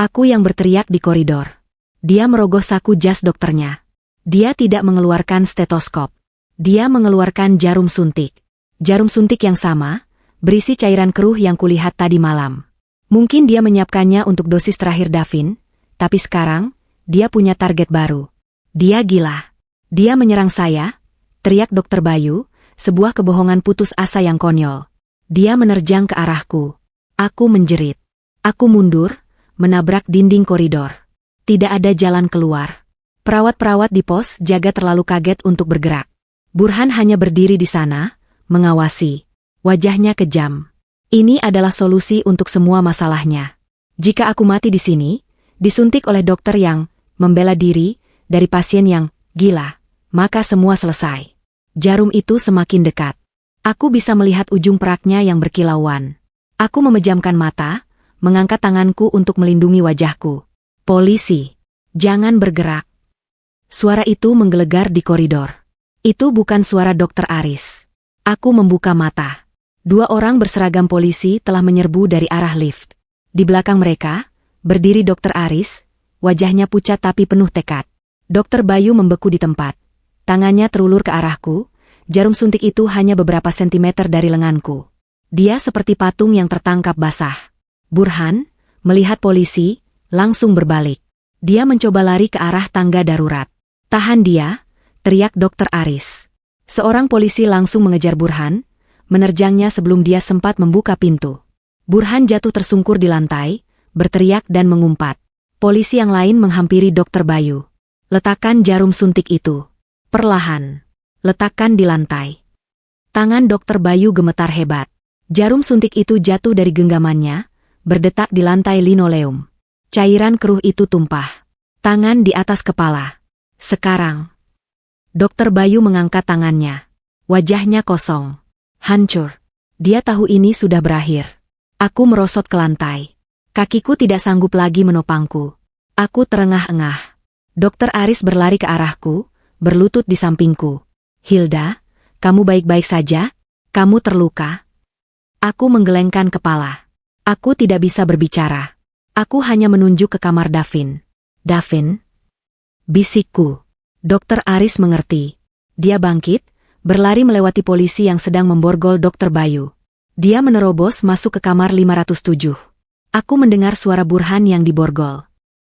Aku yang berteriak di koridor. Dia merogoh saku jas dokternya. Dia tidak mengeluarkan stetoskop. Dia mengeluarkan jarum suntik. Jarum suntik yang sama, berisi cairan keruh yang kulihat tadi malam. Mungkin dia menyiapkannya untuk dosis terakhir Davin, tapi sekarang, dia punya target baru. Dia gila. Dia menyerang saya, teriak Dokter Bayu, sebuah kebohongan putus asa yang konyol. Dia menerjang ke arahku. Aku menjerit. Aku mundur, menabrak dinding koridor. Tidak ada jalan keluar. Perawat-perawat di pos jaga terlalu kaget untuk bergerak. Burhan hanya berdiri di sana, mengawasi. Wajahnya kejam. Ini adalah solusi untuk semua masalahnya. Jika aku mati di sini, disuntik oleh dokter yang membela diri dari pasien yang gila, maka semua selesai. Jarum itu semakin dekat. Aku bisa melihat ujung peraknya yang berkilauan. Aku memejamkan mata, mengangkat tanganku untuk melindungi wajahku. Polisi, jangan bergerak. Suara itu menggelegar di koridor. Itu bukan suara Dokter Aris. Aku membuka mata. 2 orang berseragam polisi telah menyerbu dari arah lift. Di belakang mereka, berdiri Dokter Aris, wajahnya pucat tapi penuh tekad. Dokter Bayu membeku di tempat. Tangannya terulur ke arahku, jarum suntik itu hanya beberapa sentimeter dari lenganku. Dia seperti patung yang tertangkap basah. Burhan, melihat polisi, langsung berbalik. Dia mencoba lari ke arah tangga darurat. Tahan dia, teriak Dokter Aris. Seorang polisi langsung mengejar Burhan, menerjangnya sebelum dia sempat membuka pintu. Burhan jatuh tersungkur di lantai, berteriak dan mengumpat. Polisi yang lain menghampiri Dokter Bayu. Letakkan jarum suntik itu. Perlahan. Letakkan di lantai. Tangan Dokter Bayu gemetar hebat. Jarum suntik itu jatuh dari genggamannya, berdetak di lantai linoleum. Cairan keruh itu tumpah. Tangan di atas kepala. Sekarang. Dokter Bayu mengangkat tangannya. Wajahnya kosong. Hancur. Dia tahu ini sudah berakhir. Aku merosot ke lantai. Kakiku tidak sanggup lagi menopangku. Aku terengah-engah. Dokter Aris berlari ke arahku, berlutut di sampingku. Hilda, kamu baik-baik saja? Kamu terluka? Aku menggelengkan kepala. Aku tidak bisa berbicara. Aku hanya menunjuk ke kamar Davin. Davin? Bisikku. Dokter Aris mengerti. Dia bangkit, berlari melewati polisi yang sedang memborgol Dokter Bayu. Dia menerobos masuk ke kamar 507. Aku mendengar suara Burhan yang diborgol.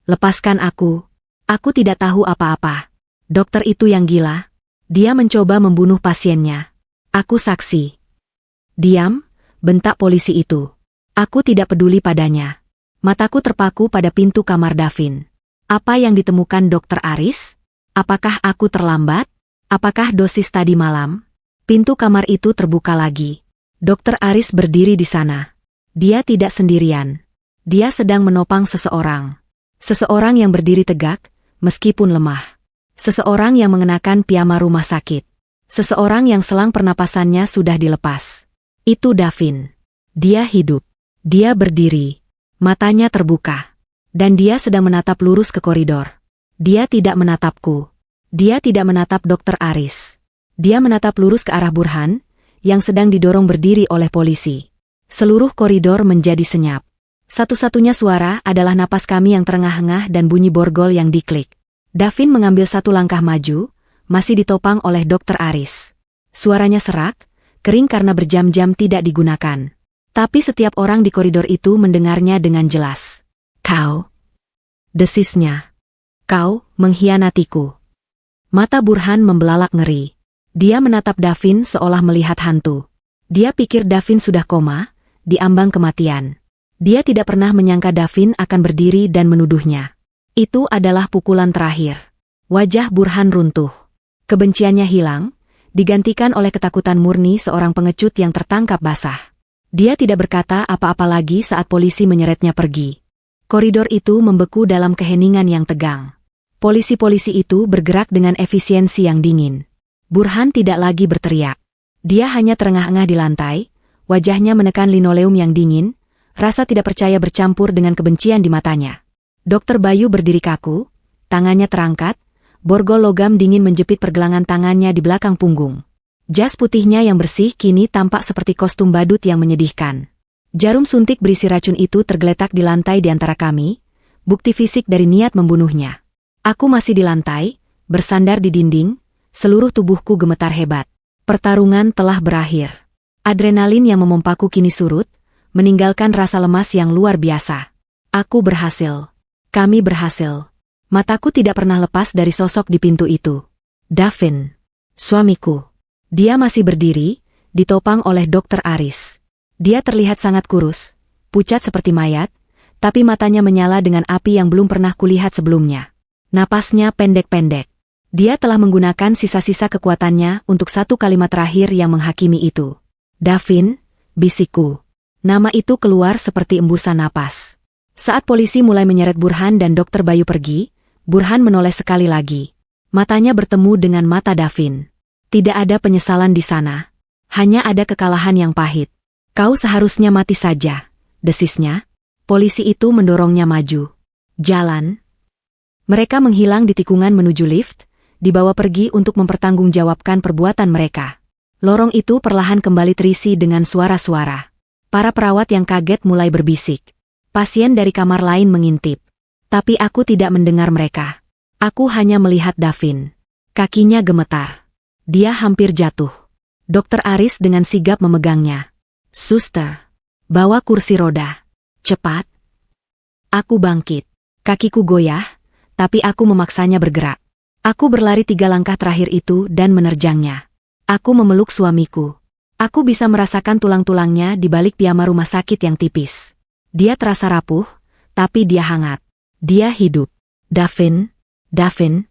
Lepaskan aku. Aku tidak tahu apa-apa. Dokter itu yang gila. Dia mencoba membunuh pasiennya. Aku saksi. Diam, bentak polisi itu. Aku tidak peduli padanya. Mataku terpaku pada pintu kamar Davin. Apa yang ditemukan Dokter Aris? Apakah aku terlambat? Apakah dosis tadi malam? Pintu kamar itu terbuka lagi. Dokter Aris berdiri di sana. Dia tidak sendirian. Dia sedang menopang seseorang. Seseorang yang berdiri tegak, meskipun lemah. Seseorang yang mengenakan piyama rumah sakit. Seseorang yang selang pernapasannya sudah dilepas. Itu Davin. Dia hidup. Dia berdiri. Matanya terbuka. Dan dia sedang menatap lurus ke koridor. Dia tidak menatapku. Dia tidak menatap Dokter Aris. Dia menatap lurus ke arah Burhan, yang sedang didorong berdiri oleh polisi. Seluruh koridor menjadi senyap. Satu-satunya suara adalah napas kami yang terengah-engah dan bunyi borgol yang diklik. Davin mengambil satu langkah maju, masih ditopang oleh Dokter Aris. Suaranya serak, kering karena berjam-jam tidak digunakan. Tapi setiap orang di koridor itu mendengarnya dengan jelas. Kau, desisnya. Kau mengkhianatiku. Mata Burhan membelalak ngeri. Dia menatap Davin seolah melihat hantu. Dia pikir Davin sudah koma, di ambang kematian. Dia tidak pernah menyangka Davin akan berdiri dan menuduhnya. Itu adalah pukulan terakhir. Wajah Burhan runtuh. Kebenciannya hilang, digantikan oleh ketakutan murni seorang pengecut yang tertangkap basah. Dia tidak berkata apa-apa lagi saat polisi menyeretnya pergi. Koridor itu membeku dalam keheningan yang tegang. Polisi-polisi itu bergerak dengan efisiensi yang dingin. Burhan tidak lagi berteriak. Dia hanya terengah-engah di lantai, wajahnya menekan linoleum yang dingin, rasa tidak percaya bercampur dengan kebencian di matanya. Dokter Bayu berdiri kaku, tangannya terangkat, borgol logam dingin menjepit pergelangan tangannya di belakang punggung. Jas putihnya yang bersih kini tampak seperti kostum badut yang menyedihkan. Jarum suntik berisi racun itu tergeletak di lantai di antara kami, bukti fisik dari niat membunuhnya. Aku masih di lantai, bersandar di dinding, seluruh tubuhku gemetar hebat. Pertarungan telah berakhir. Adrenalin yang memompaku kini surut, meninggalkan rasa lemas yang luar biasa. Aku berhasil. Kami berhasil. Mataku tidak pernah lepas dari sosok di pintu itu. Davin. Suamiku. Dia masih berdiri, ditopang oleh Dokter Aris. Dia terlihat sangat kurus, pucat seperti mayat, tapi matanya menyala dengan api yang belum pernah kulihat sebelumnya. Napasnya pendek-pendek. Dia telah menggunakan sisa-sisa kekuatannya untuk satu kalimat terakhir yang menghakimi itu. Davin, bisikku. Nama itu keluar seperti embusan napas. Saat polisi mulai menyeret Burhan dan Dokter Bayu pergi, Burhan menoleh sekali lagi. Matanya bertemu dengan mata Davin. Tidak ada penyesalan di sana. Hanya ada kekalahan yang pahit. Kau seharusnya mati saja, desisnya. Polisi itu mendorongnya maju. Jalan. Mereka menghilang di tikungan menuju lift, dibawa pergi untuk mempertanggungjawabkan perbuatan mereka. Lorong itu perlahan kembali terisi dengan suara-suara. Para perawat yang kaget mulai berbisik. Pasien dari kamar lain mengintip. Tapi aku tidak mendengar mereka. Aku hanya melihat Davin. Kakinya gemetar. Dia hampir jatuh. Dokter Aris dengan sigap memegangnya. Suster, bawa kursi roda. Cepat. Aku bangkit. Kakiku goyah, tapi aku memaksanya bergerak. Aku berlari 3 langkah terakhir itu dan menerjangnya. Aku memeluk suamiku. Aku bisa merasakan tulang-tulangnya di balik piyama rumah sakit yang tipis. Dia terasa rapuh, tapi dia hangat. Dia hidup. Davin, Davin.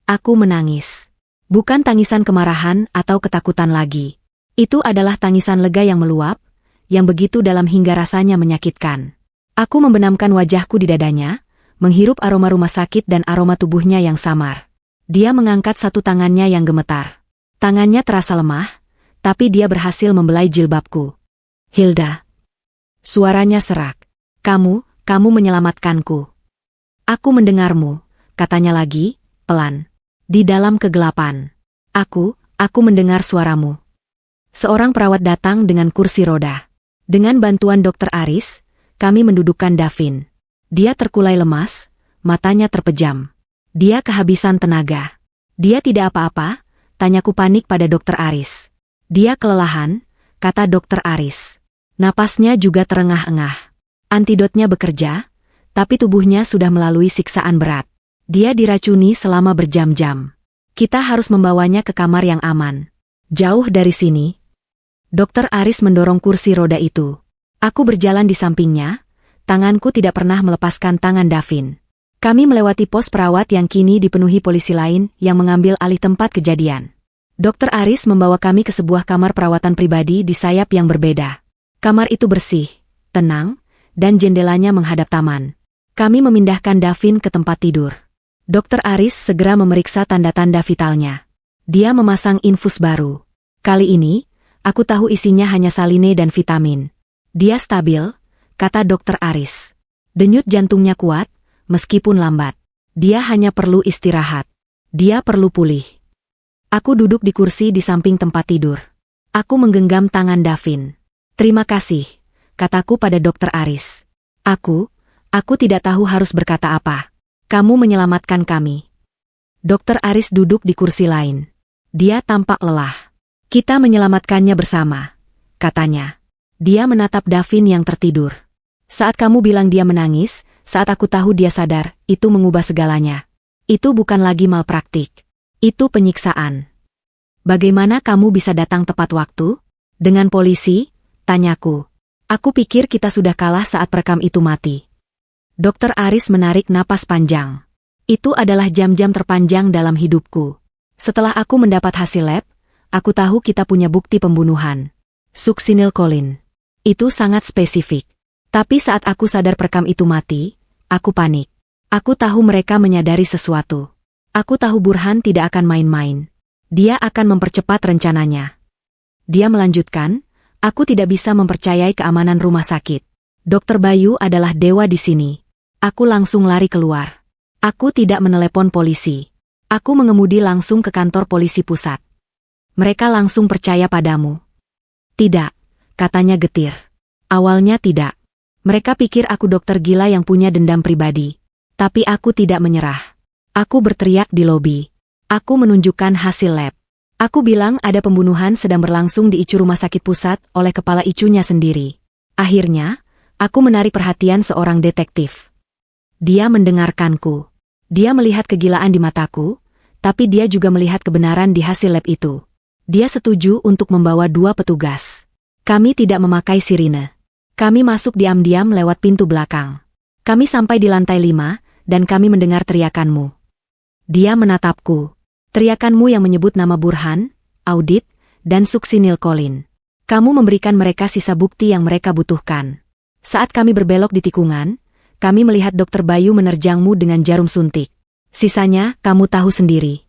Aku menangis. Bukan tangisan kemarahan atau ketakutan lagi. Itu adalah tangisan lega yang meluap, yang begitu dalam hingga rasanya menyakitkan. Aku membenamkan wajahku di dadanya, menghirup aroma rumah sakit dan aroma tubuhnya yang samar. Dia mengangkat satu tangannya yang gemetar. Tangannya terasa lemah, tapi dia berhasil membelai jilbabku. Hilda. Suaranya serak. Kamu menyelamatkanku. Aku mendengarmu, katanya lagi, pelan. Di dalam kegelapan. Aku mendengar suaramu. Seorang perawat datang dengan kursi roda. Dengan bantuan Dokter Aris, kami mendudukkan Davin. Dia terkulai lemas, matanya terpejam. Dia kehabisan tenaga. Dia tidak apa-apa, tanyaku panik pada Dokter Aris. Dia kelelahan, kata Dokter Aris. Napasnya juga terengah-engah. Antidotnya bekerja, tapi tubuhnya sudah melalui siksaan berat. Dia diracuni selama berjam-jam. Kita harus membawanya ke kamar yang aman. Jauh dari sini. Dokter Aris mendorong kursi roda itu. Aku berjalan di sampingnya, tanganku tidak pernah melepaskan tangan Davin. Kami melewati pos perawat yang kini dipenuhi polisi lain yang mengambil alih tempat kejadian. Dokter Aris membawa kami ke sebuah kamar perawatan pribadi di sayap yang berbeda. Kamar itu bersih, tenang, dan jendelanya menghadap taman. Kami memindahkan Davin ke tempat tidur. Dokter Aris segera memeriksa tanda-tanda vitalnya. Dia memasang infus baru. Kali ini, aku tahu isinya hanya saline dan vitamin. Dia stabil, kata Dokter Aris. Denyut jantungnya kuat, meskipun lambat. Dia hanya perlu istirahat. Dia perlu pulih. Aku duduk di kursi di samping tempat tidur. Aku menggenggam tangan Davin. Terima kasih, kataku pada Dokter Aris. Aku tidak tahu harus berkata apa. Kamu menyelamatkan kami. Dokter Aris duduk di kursi lain. Dia tampak lelah. Kita menyelamatkannya bersama, katanya. Dia menatap Davin yang tertidur. Saat kamu bilang dia menangis, saat aku tahu dia sadar, itu mengubah segalanya. Itu bukan lagi malpraktik. Itu penyiksaan. Bagaimana kamu bisa datang tepat waktu? Dengan polisi? Tanyaku. Aku pikir kita sudah kalah saat perekam itu mati. Dokter Aris menarik napas panjang. Itu adalah jam-jam terpanjang dalam hidupku. Setelah aku mendapat hasil lab, aku tahu kita punya bukti pembunuhan. Succinylcholine. Itu sangat spesifik. Tapi saat aku sadar perekam itu mati, aku panik. Aku tahu mereka menyadari sesuatu. Aku tahu Burhan tidak akan main-main. Dia akan mempercepat rencananya. Dia melanjutkan, aku tidak bisa mempercayai keamanan rumah sakit. Dokter Bayu adalah dewa di sini. Aku langsung lari keluar. Aku tidak menelepon polisi. Aku mengemudi langsung ke kantor polisi pusat. Mereka langsung percaya padamu. Tidak, katanya getir. Awalnya tidak. Mereka pikir aku dokter gila yang punya dendam pribadi. Tapi aku tidak menyerah. Aku berteriak di lobi. Aku menunjukkan hasil lab. Aku bilang ada pembunuhan sedang berlangsung di ICU rumah sakit pusat oleh kepala ICU-nya sendiri. Akhirnya, aku menarik perhatian seorang detektif. Dia mendengarkanku. Dia melihat kegilaan di mataku, tapi dia juga melihat kebenaran di hasil lab itu. Dia setuju untuk membawa 2 petugas. Kami tidak memakai sirine. Kami masuk diam-diam lewat pintu belakang. Kami sampai di lantai 5, dan kami mendengar teriakanmu. Dia menatapku. Teriakanmu yang menyebut nama Burhan, audit, dan Succinylcholine. Kamu memberikan mereka sisa bukti yang mereka butuhkan. Saat kami berbelok di tikungan, kami melihat Dokter Bayu menerjangmu dengan jarum suntik. Sisanya, kamu tahu sendiri.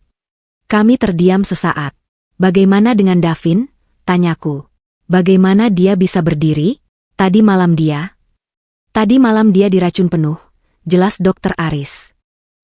Kami terdiam sesaat. Bagaimana dengan Davin? Tanyaku. Bagaimana dia bisa berdiri? Tadi malam dia diracun penuh. Jelas Dokter Aris.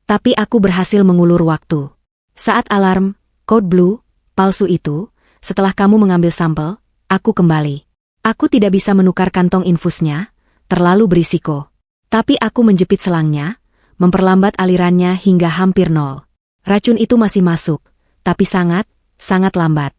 Tapi aku berhasil mengulur waktu. Saat alarm, code blue, palsu itu, setelah kamu mengambil sampel, aku kembali. Aku tidak bisa menukar kantong infusnya, terlalu berisiko. Tapi aku menjepit selangnya, memperlambat alirannya hingga hampir nol. Racun itu masih masuk, tapi sangat lambat.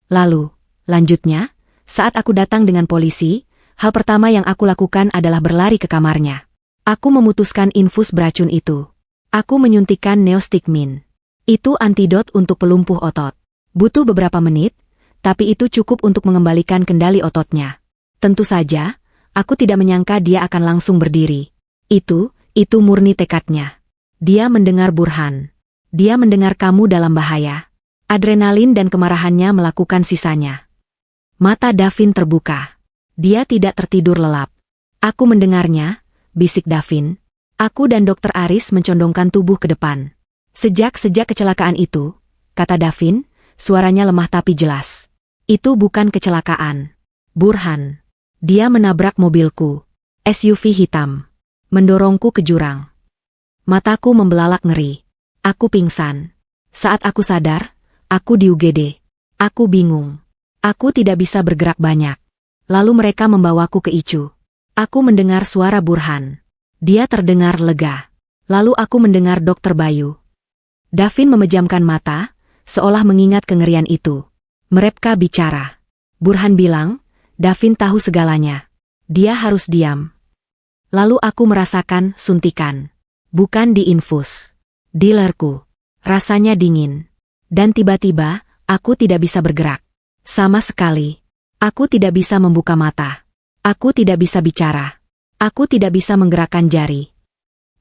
Lalu, lanjutnya, saat aku datang dengan polisi, hal pertama yang aku lakukan adalah berlari ke kamarnya. Aku memutuskan infus beracun itu. Aku menyuntikkan neostigmin. Itu antidot untuk pelumpuh otot. Butuh beberapa menit, tapi itu cukup untuk mengembalikan kendali ototnya. Tentu saja, aku tidak menyangka dia akan langsung berdiri. Itu murni tekadnya. Dia mendengar Burhan. Dia mendengar kamu dalam bahaya. Adrenalin dan kemarahannya melakukan sisanya. Mata Davin terbuka. Dia tidak tertidur lelap. Aku mendengarnya, bisik Davin. Aku dan Dokter Aris mencondongkan tubuh ke depan. Sejak kecelakaan itu, kata Davin, suaranya lemah tapi jelas. Itu bukan kecelakaan. Burhan. Dia menabrak mobilku. SUV hitam. Mendorongku ke jurang. Mataku membelalak ngeri. Aku pingsan. Saat aku sadar, aku di UGD. Aku bingung. Aku tidak bisa bergerak banyak. Lalu mereka membawaku ke ICU. Aku mendengar suara Burhan. Dia terdengar lega. Lalu aku mendengar Dokter Bayu. Davin memejamkan mata, seolah mengingat kengerian itu. Mereka bicara. Burhan bilang, Davin tahu segalanya. Dia harus diam. Lalu aku merasakan suntikan. Bukan di infus. Di leherku. Rasanya dingin. Dan tiba-tiba, aku tidak bisa bergerak. Sama sekali. Aku tidak bisa membuka mata. Aku tidak bisa bicara. Aku tidak bisa menggerakkan jari.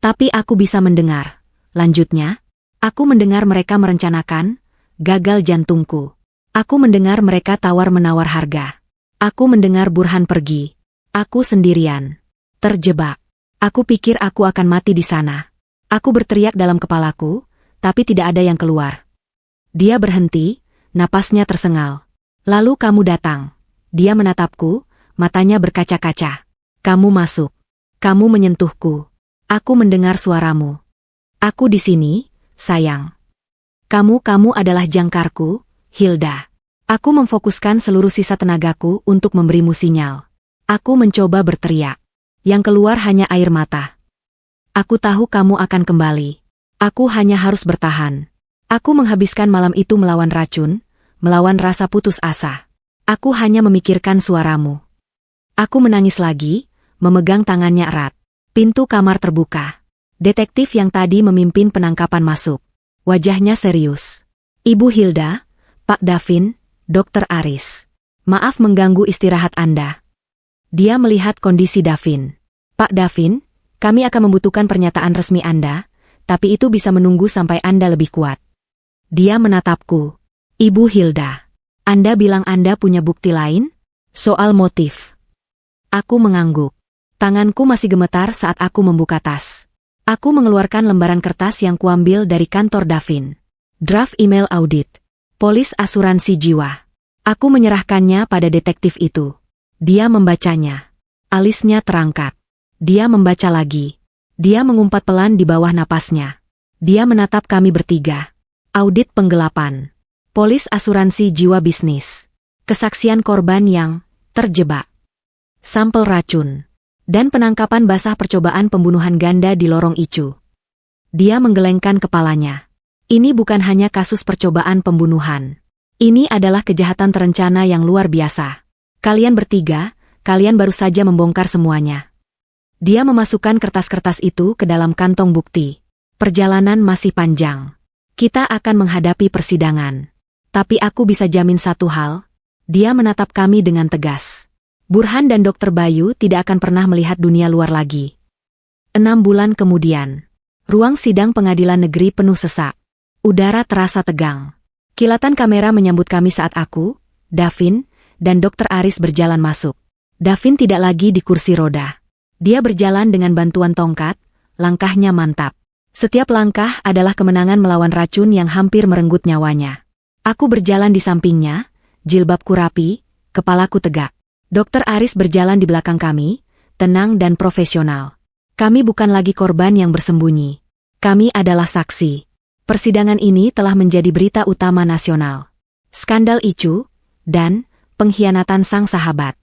Tapi aku bisa mendengar. Lanjutnya, aku mendengar mereka merencanakan gagal jantungku. Aku mendengar mereka tawar-menawar harga. Aku mendengar Burhan pergi. Aku sendirian. Terjebak. Aku pikir aku akan mati di sana. Aku berteriak dalam kepalaku, tapi tidak ada yang keluar. Dia berhenti, napasnya tersengal. Lalu kamu datang. Dia menatapku, matanya berkaca-kaca. Kamu masuk. Kamu menyentuhku. Aku mendengar suaramu. Aku di sini, sayang. Kamu adalah jangkarku, Hilda. Aku memfokuskan seluruh sisa tenagaku untuk memberimu sinyal. Aku mencoba berteriak. Yang keluar hanya air mata. Aku tahu kamu akan kembali. Aku hanya harus bertahan. Aku menghabiskan malam itu melawan racun, melawan rasa putus asa. Aku hanya memikirkan suaramu. Aku menangis lagi, memegang tangannya erat. Pintu kamar terbuka. Detektif yang tadi memimpin penangkapan masuk. Wajahnya serius. Ibu Hilda, Pak Davin, Dokter Aris. Maaf mengganggu istirahat Anda. Dia melihat kondisi Davin. Pak Davin, Kami akan membutuhkan pernyataan resmi Anda, tapi itu bisa menunggu sampai Anda lebih kuat. Dia menatapku. Ibu Hilda, Anda bilang Anda punya bukti lain? Soal motif. Aku mengangguk. Tanganku masih gemetar saat aku membuka tas. Aku mengeluarkan lembaran kertas yang kuambil dari kantor Davin. Draft email audit. Polis asuransi jiwa. Aku menyerahkannya pada detektif itu. Dia membacanya. Alisnya terangkat. Dia membaca lagi. Dia mengumpat pelan di bawah napasnya. Dia menatap kami bertiga. Audit penggelapan. Polis asuransi jiwa bisnis. Kesaksian korban yang terjebak. Sampel racun. Dan penangkapan basah percobaan pembunuhan ganda di lorong Icu. Dia menggelengkan kepalanya. Ini bukan hanya kasus percobaan pembunuhan. Ini adalah kejahatan terencana yang luar biasa. Kalian bertiga, kalian baru saja membongkar semuanya. Dia memasukkan kertas-kertas itu ke dalam kantong bukti. Perjalanan masih panjang. Kita akan menghadapi persidangan. Tapi aku bisa jamin satu hal. Dia menatap kami dengan tegas. Burhan dan Dr. Bayu tidak akan pernah melihat dunia luar lagi. 6 bulan kemudian. Ruang sidang pengadilan negeri penuh sesak. Udara terasa tegang. Kilatan kamera menyambut kami saat aku, Davin, dan Dr. Aris berjalan masuk. Davin tidak lagi di kursi roda. Dia berjalan dengan bantuan tongkat, langkahnya mantap. Setiap langkah adalah kemenangan melawan racun yang hampir merenggut nyawanya. Aku berjalan di sampingnya, jilbabku rapi, kepalaku tegak. Dr. Aris berjalan di belakang kami, tenang dan profesional. Kami bukan lagi korban yang bersembunyi. Kami adalah saksi. Persidangan ini telah menjadi berita utama nasional. Skandal Icu, dan pengkhianatan sang sahabat.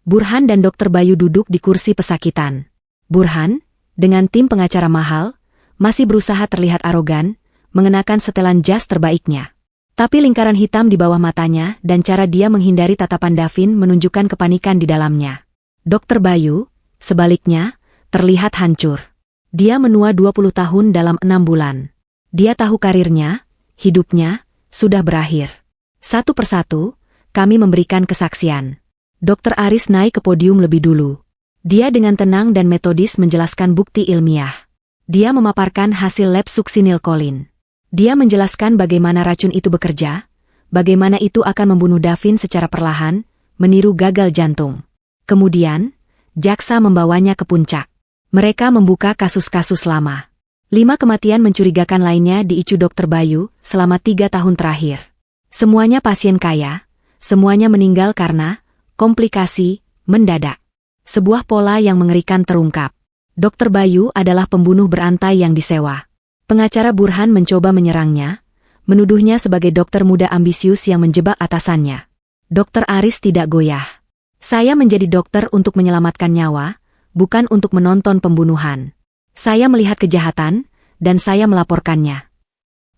Burhan dan Dr. Bayu duduk di kursi pesakitan. Burhan, dengan tim pengacara mahal, masih berusaha terlihat arogan, mengenakan setelan jas terbaiknya. Tapi lingkaran hitam di bawah matanya dan cara dia menghindari tatapan Davin menunjukkan kepanikan di dalamnya. Dr. Bayu, sebaliknya, terlihat hancur. Dia menua 20 tahun dalam 6 bulan. Dia tahu karirnya, hidupnya, sudah berakhir. Satu persatu, kami memberikan kesaksian. Dr. Aris naik ke podium lebih dulu. Dia dengan tenang dan metodis menjelaskan bukti ilmiah. Dia memaparkan hasil lab suksinilkolin. Dia menjelaskan bagaimana racun itu bekerja, bagaimana itu akan membunuh Davin secara perlahan, meniru gagal jantung. Kemudian, jaksa membawanya ke puncak. Mereka membuka kasus-kasus lama. 5 kematian mencurigakan lainnya di Icu Dr. Bayu selama 3 tahun terakhir. Semuanya pasien kaya, semuanya meninggal karena komplikasi mendadak. Sebuah pola yang mengerikan terungkap. Dr. Bayu adalah pembunuh berantai yang disewa. Pengacara Burhan mencoba menyerangnya, menuduhnya sebagai dokter muda ambisius yang menjebak atasannya. Dr. Aris tidak goyah. Saya menjadi dokter untuk menyelamatkan nyawa, bukan untuk menonton pembunuhan. Saya melihat kejahatan, dan saya melaporkannya.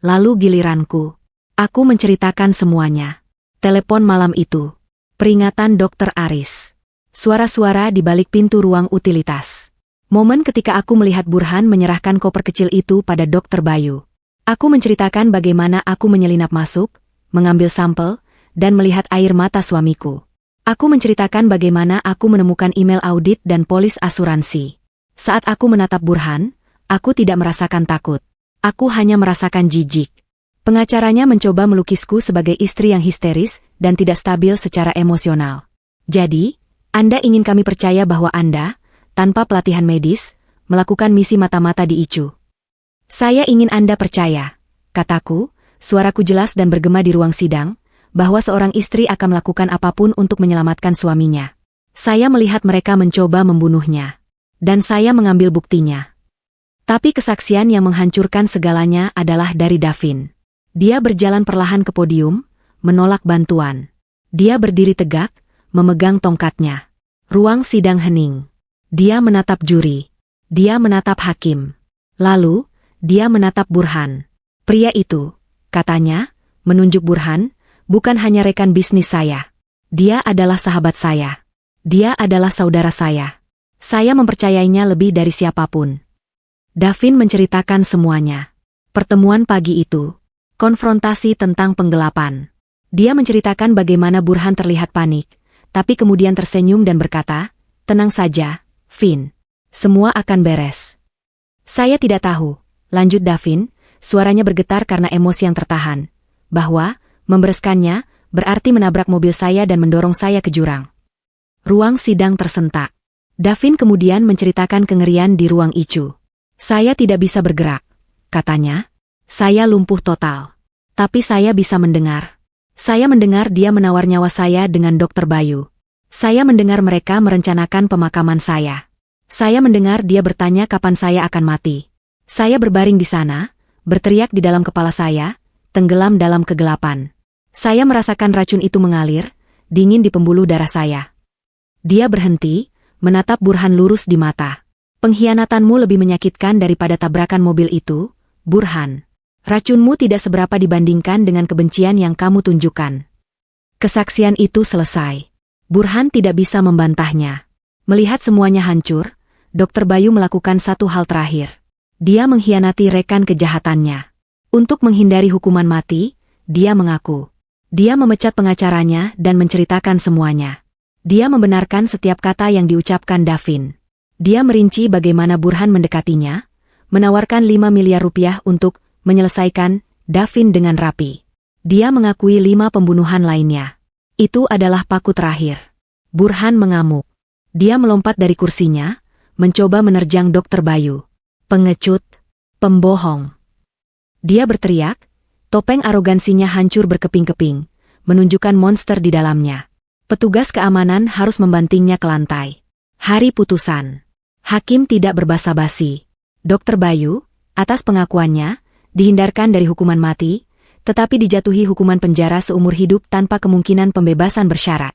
Lalu giliranku. Aku menceritakan semuanya. Telepon malam itu. Peringatan Dr. Aris. Suara-suara di balik pintu ruang utilitas. Momen ketika aku melihat Burhan menyerahkan koper kecil itu pada Dr. Bayu. Aku menceritakan bagaimana aku menyelinap masuk, mengambil sampel, dan melihat air mata suamiku. Aku menceritakan bagaimana aku menemukan email audit dan polis asuransi. Saat aku menatap Burhan, aku tidak merasakan takut. Aku hanya merasakan jijik. Pengacaranya mencoba melukisku sebagai istri yang histeris dan tidak stabil secara emosional. Jadi, Anda ingin kami percaya bahwa Anda, tanpa pelatihan medis, melakukan misi mata-mata di Icu. Saya ingin Anda percaya, kataku, suaraku jelas dan bergema di ruang sidang, bahwa seorang istri akan melakukan apapun untuk menyelamatkan suaminya. Saya melihat mereka mencoba membunuhnya. Dan saya mengambil buktinya. Tapi kesaksian yang menghancurkan segalanya adalah dari Davin. Dia berjalan perlahan ke podium, menolak bantuan. Dia berdiri tegak, memegang tongkatnya. Ruang sidang hening. Dia menatap juri. Dia menatap hakim. Lalu, dia menatap Burhan. Pria itu, katanya, menunjuk Burhan, bukan hanya rekan bisnis saya. Dia adalah sahabat saya. Dia adalah saudara saya. Saya mempercayainya lebih dari siapapun. Davin menceritakan semuanya. Pertemuan pagi itu. Konfrontasi tentang penggelapan. Dia menceritakan bagaimana Burhan terlihat panik, tapi kemudian tersenyum dan berkata, "Tenang saja, Vin. Semua akan beres. Saya tidak tahu, lanjut Davin, suaranya bergetar karena emosi yang tertahan, bahwa membereskannya berarti menabrak mobil saya dan mendorong saya ke jurang. Ruang sidang tersentak. Davin kemudian menceritakan kengerian di ruang ICU. Saya tidak bisa bergerak, katanya. Saya lumpuh total. Tapi saya bisa mendengar. Saya mendengar dia menawar nyawa saya dengan Dokter Bayu. Saya mendengar mereka merencanakan pemakaman saya. Saya mendengar dia bertanya kapan saya akan mati. Saya berbaring di sana, berteriak di dalam kepala saya, tenggelam dalam kegelapan. Saya merasakan racun itu mengalir, dingin di pembuluh darah saya. Dia berhenti, menatap Burhan lurus di mata. Pengkhianatanmu lebih menyakitkan daripada tabrakan mobil itu, Burhan. Racunmu tidak seberapa dibandingkan dengan kebencian yang kamu tunjukkan. Kesaksian itu selesai. Burhan tidak bisa membantahnya. Melihat semuanya hancur, Dokter Bayu melakukan satu hal terakhir. Dia mengkhianati rekan kejahatannya. Untuk menghindari hukuman mati, dia mengaku. Dia memecat pengacaranya dan menceritakan semuanya. Dia membenarkan setiap kata yang diucapkan Davin. Dia merinci bagaimana Burhan mendekatinya, menawarkan 5 miliar rupiah untuk menyelesaikan Davin dengan rapi. Dia mengakui 5 pembunuhan lainnya. Itu adalah paku terakhir. Burhan mengamuk. Dia melompat dari kursinya, mencoba menerjang Dokter Bayu. Pengecut, pembohong. Dia berteriak, topeng arogansinya hancur berkeping-keping, menunjukkan monster di dalamnya. Petugas keamanan harus membantingnya ke lantai. Hari putusan. Hakim tidak berbasa-basi. Dokter Bayu, atas pengakuannya, dihindarkan dari hukuman mati, tetapi dijatuhi hukuman penjara seumur hidup tanpa kemungkinan pembebasan bersyarat.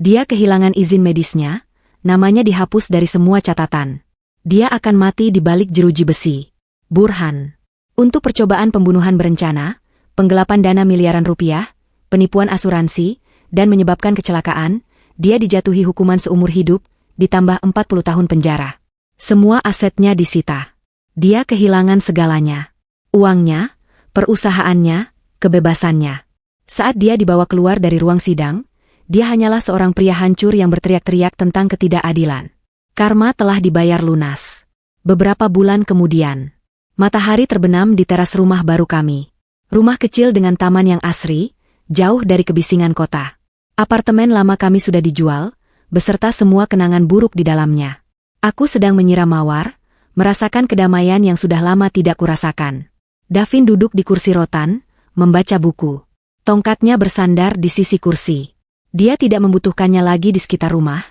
Dia kehilangan izin medisnya, namanya dihapus dari semua catatan. Dia akan mati di balik jeruji besi. Burhan. Untuk percobaan pembunuhan berencana, penggelapan dana miliaran rupiah, penipuan asuransi, dan menyebabkan kecelakaan, dia dijatuhi hukuman seumur hidup, ditambah 40 tahun penjara. Semua asetnya disita. Dia kehilangan segalanya. Uangnya, perusahaannya, kebebasannya. Saat dia dibawa keluar dari ruang sidang, dia hanyalah seorang pria hancur yang berteriak-teriak tentang ketidakadilan. Karma telah dibayar lunas. Beberapa bulan kemudian, matahari terbenam di teras rumah baru kami. Rumah kecil dengan taman yang asri, jauh dari kebisingan kota. Apartemen lama kami sudah dijual, beserta semua kenangan buruk di dalamnya. Aku sedang menyiram mawar, merasakan kedamaian yang sudah lama tidak kurasakan. Davin duduk di kursi rotan, membaca buku. Tongkatnya bersandar di sisi kursi. Dia tidak membutuhkannya lagi di sekitar rumah,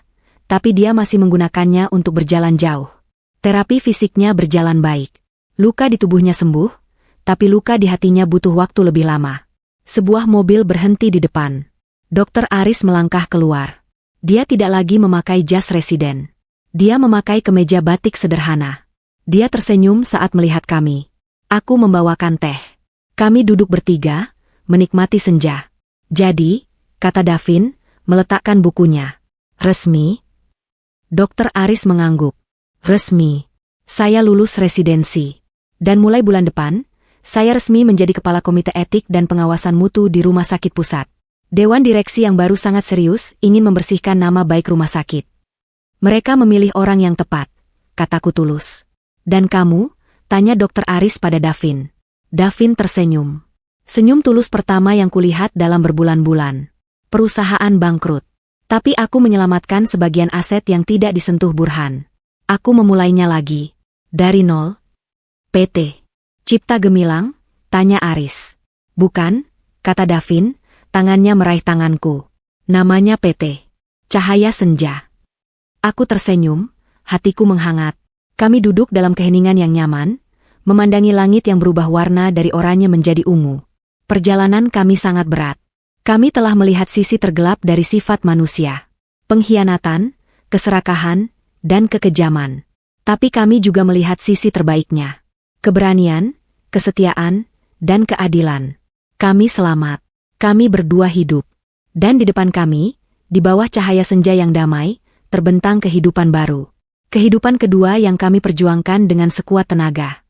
tapi dia masih menggunakannya untuk berjalan jauh. Terapi fisiknya berjalan baik. Luka di tubuhnya sembuh, tapi luka di hatinya butuh waktu lebih lama. Sebuah mobil berhenti di depan. Dokter Aris melangkah keluar. Dia tidak lagi memakai jas residen. Dia memakai kemeja batik sederhana. Dia tersenyum saat melihat kami. Aku membawakan teh. Kami duduk bertiga, menikmati senja. Jadi, kata Davin, meletakkan bukunya. Resmi? Dokter Aris mengangguk. Resmi. Saya lulus residensi. Dan mulai bulan depan, saya resmi menjadi Kepala Komite Etik dan Pengawasan Mutu di Rumah Sakit Pusat. Dewan Direksi yang baru sangat serius ingin membersihkan nama baik rumah sakit. Mereka memilih orang yang tepat, kataku tulus. Dan kamu? Tanya Dokter Aris pada Davin. Davin tersenyum. Senyum tulus pertama yang kulihat dalam berbulan-bulan. Perusahaan bangkrut. Tapi aku menyelamatkan sebagian aset yang tidak disentuh Burhan. Aku memulainya lagi. Dari nol. PT. Cipta Gemilang? Tanya Aris. Bukan, kata Davin, tangannya meraih tanganku. Namanya PT. Cahaya Senja. Aku tersenyum, hatiku menghangat. Kami duduk dalam keheningan yang nyaman, memandangi langit yang berubah warna dari oranye menjadi ungu. Perjalanan kami sangat berat. Kami telah melihat sisi tergelap dari sifat manusia. Pengkhianatan, keserakahan, dan kekejaman. Tapi kami juga melihat sisi terbaiknya. Keberanian, kesetiaan, dan keadilan. Kami selamat. Kami berdua hidup. Dan di depan kami, di bawah cahaya senja yang damai, terbentang kehidupan baru. Kehidupan kedua yang kami perjuangkan dengan sekuat tenaga.